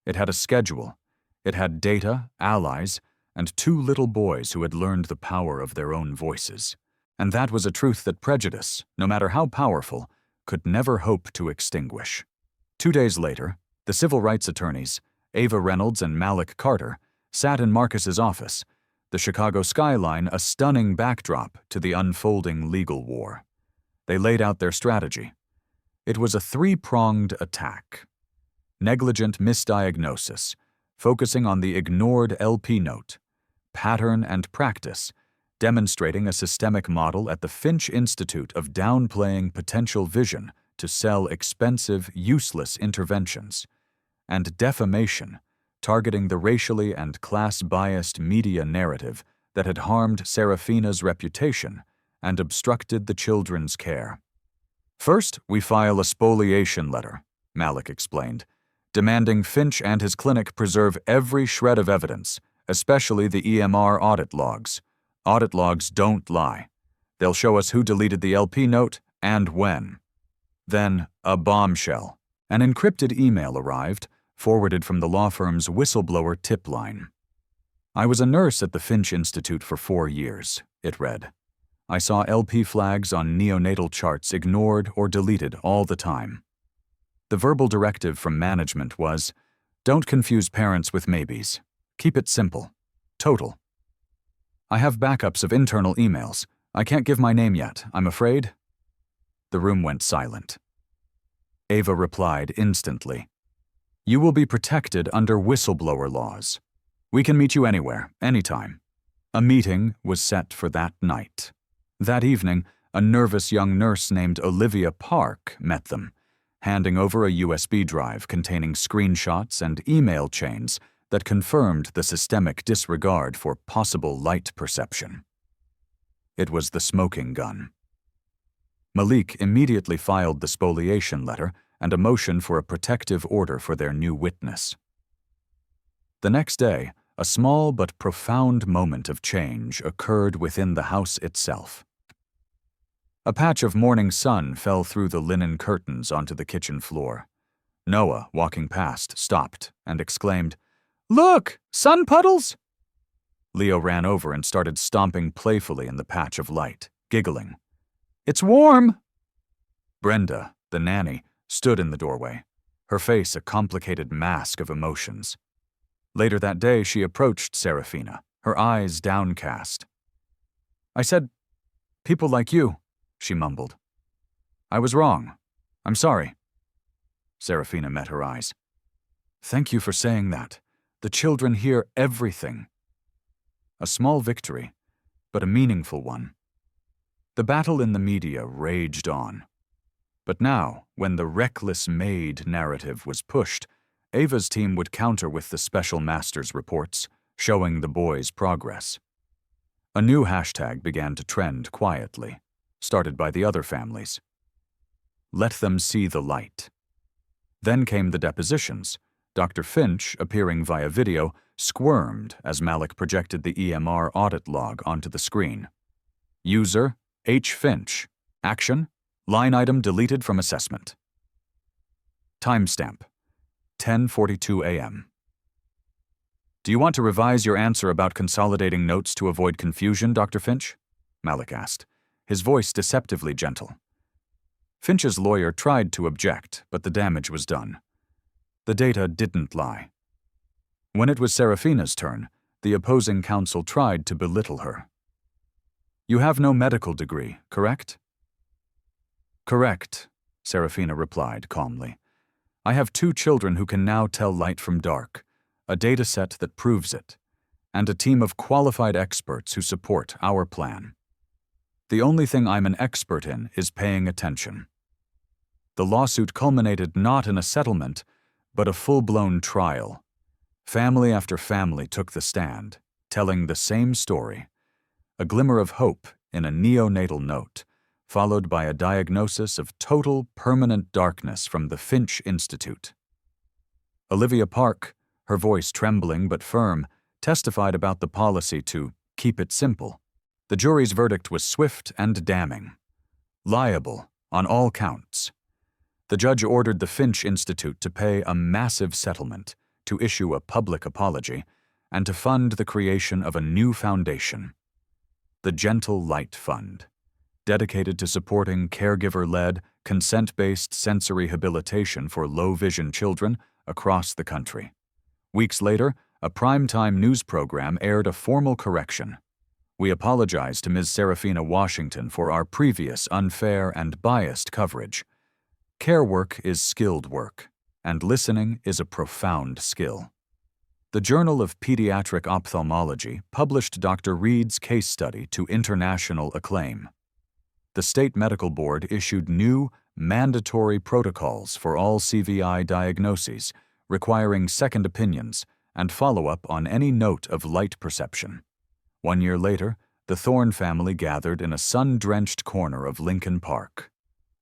Speaker 1: It had a schedule. It had data, allies, and 2 little boys who had learned the power of their own voices. And that was a truth that prejudice, no matter how powerful, could never hope to extinguish. 2 days later, the civil rights attorneys, Ava Reynolds and Malik Carter, sat in Marcus's office, the Chicago skyline a stunning backdrop to the unfolding legal war. They laid out their strategy. It was a 3-pronged attack. Negligent misdiagnosis, focusing on the ignored LP note. Pattern and practice, demonstrating a systemic model at the Finch Institute of downplaying potential vision to sell expensive, useless interventions. And defamation, targeting the racially and class-biased media narrative that had harmed Serafina's reputation and obstructed the children's care. "First, we file a spoliation letter," Malik explained, demanding Finch and his clinic preserve every shred of evidence, especially the EMR audit logs. Audit logs don't lie. They'll show us who deleted the LP note and when. Then, a bombshell. An encrypted email arrived, forwarded from the law firm's whistleblower tip line. "I was a nurse at the Finch Institute for 4 years," it read. "I saw LP flags on neonatal charts ignored or deleted all the time." The verbal directive from management was, "Don't confuse parents with maybes. Keep it simple. Total." "I have backups of internal emails. I can't give my name yet, I'm afraid." The room went silent. Ava replied instantly, "You will be protected under whistleblower laws. We can meet you anywhere, anytime. A meeting was set for that night. That evening, a nervous young nurse named Olivia Park met them, handing over a USB drive containing screenshots and email chains that confirmed the systemic disregard for possible light perception. It was the smoking gun. Malik immediately filed the spoliation letter and a motion for a protective order for their new witness. The next day, a small but profound moment of change occurred within the house itself. A patch of morning sun fell through the linen curtains onto the kitchen floor. Noah, walking past, stopped and exclaimed, "Look! Sun puddles!" Leo ran over and started stomping playfully in the patch of light, giggling. "It's warm!" Brenda, the nanny, stood in the doorway, her face a complicated mask of emotions. Later that day, she approached Serafina, her eyes downcast. "I said, people like you," she mumbled. "I was wrong. I'm sorry." Serafina met her eyes. "Thank you for saying that. The children hear everything." A small victory, but a meaningful one. The battle in the media raged on. But now, when the reckless Maid narrative was pushed, Ava's team would counter with the special master's reports, showing the boys' progress. A new hashtag began to trend quietly, started by the other families. Let them see the light. Then came the depositions. Dr. Finch, appearing via video, squirmed as Malik projected the EMR audit log onto the screen. User, H. Finch. Action, line item deleted from assessment. Timestamp, 10:42 a.m. "Do you want to revise your answer about consolidating notes to avoid confusion, Dr. Finch?" Malik asked, his voice deceptively gentle. Finch's lawyer tried to object, but the damage was done. The data didn't lie. When it was Serafina's turn, the opposing counsel tried to belittle her. "You have no medical degree, correct?" "Correct," Serafina replied calmly. "I have 2 children who can now tell light from dark, a data set that proves it, and a team of qualified experts who support our plan. The only thing I'm an expert in is paying attention." The lawsuit culminated not in a settlement, but a full-blown trial. Family after family took the stand, telling the same story. A glimmer of hope in a neonatal note, followed by a diagnosis of total permanent darkness from the Finch Institute. Olivia Park, her voice trembling but firm, testified about the policy to keep it simple. The jury's verdict was swift and damning. Liable on all counts. The judge ordered the Finch Institute to pay a massive settlement, to issue a public apology, and to fund the creation of a new foundation. The Gentle Light Fund, dedicated to supporting caregiver-led, consent-based sensory rehabilitation for low-vision children across the country. Weeks later, a primetime news program aired a formal correction. "We apologize to Ms. Serafina Washington for our previous unfair and biased coverage. Care work is skilled work, and listening is a profound skill." The Journal of Pediatric Ophthalmology published Dr. Reed's case study to international acclaim. The state medical board issued new, mandatory protocols for all CVI diagnoses, requiring second opinions and follow-up on any note of light perception. 1 year later, the Thorne family gathered in a sun-drenched corner of Lincoln Park.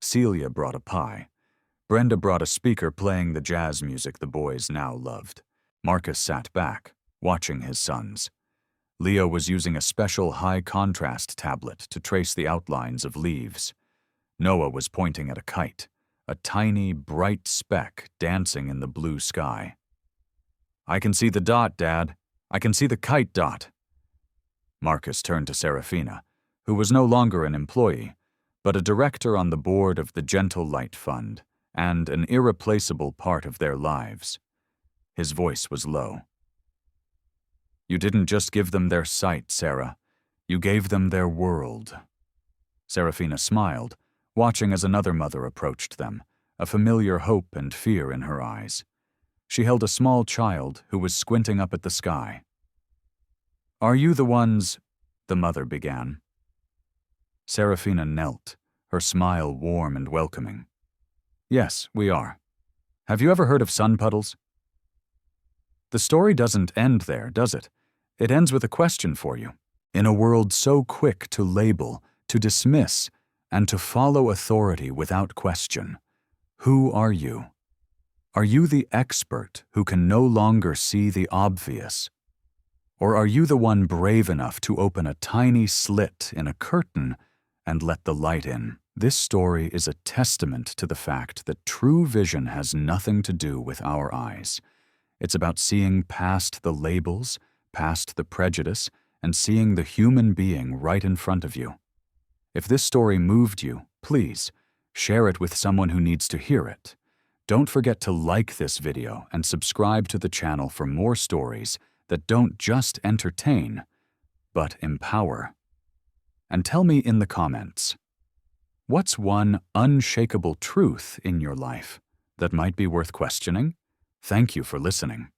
Speaker 1: Celia brought a pie. Brenda brought a speaker playing the jazz music the boys now loved. Marcus sat back, watching his sons. Leo was using a special high-contrast tablet to trace the outlines of leaves. Noah was pointing at a kite, a tiny, bright speck dancing in the blue sky. "I can see the dot, Dad. I can see the kite dot." Marcus turned to Serafina, who was no longer an employee, but a director on the board of the Gentle Light Fund and an irreplaceable part of their lives. His voice was low. "You didn't just give them their sight, Sarah. You gave them their world." Serafina smiled, watching as another mother approached them, a familiar hope and fear in her eyes. She held a small child who was squinting up at the sky. "Are you the ones the mother began. Serafina knelt, her smile warm and welcoming. Yes, we are. Have you ever heard of sun puddles? The story doesn't end there, does it? It ends with a question for you. In a world so quick to label, to dismiss, and to follow authority without question, who are you? Are you the expert who can no longer see the obvious? Or are you the one brave enough to open a tiny slit in a curtain and let the light in? This story is a testament to the fact that true vision has nothing to do with our eyes. It's about seeing past the labels, past the prejudice, and seeing the human being right in front of you. If this story moved you, please share it with someone who needs to hear it. Don't forget to like this video and subscribe to the channel for more stories that don't just entertain, but empower. And tell me in the comments, what's one unshakable truth in your life that might be worth questioning? Thank you for listening.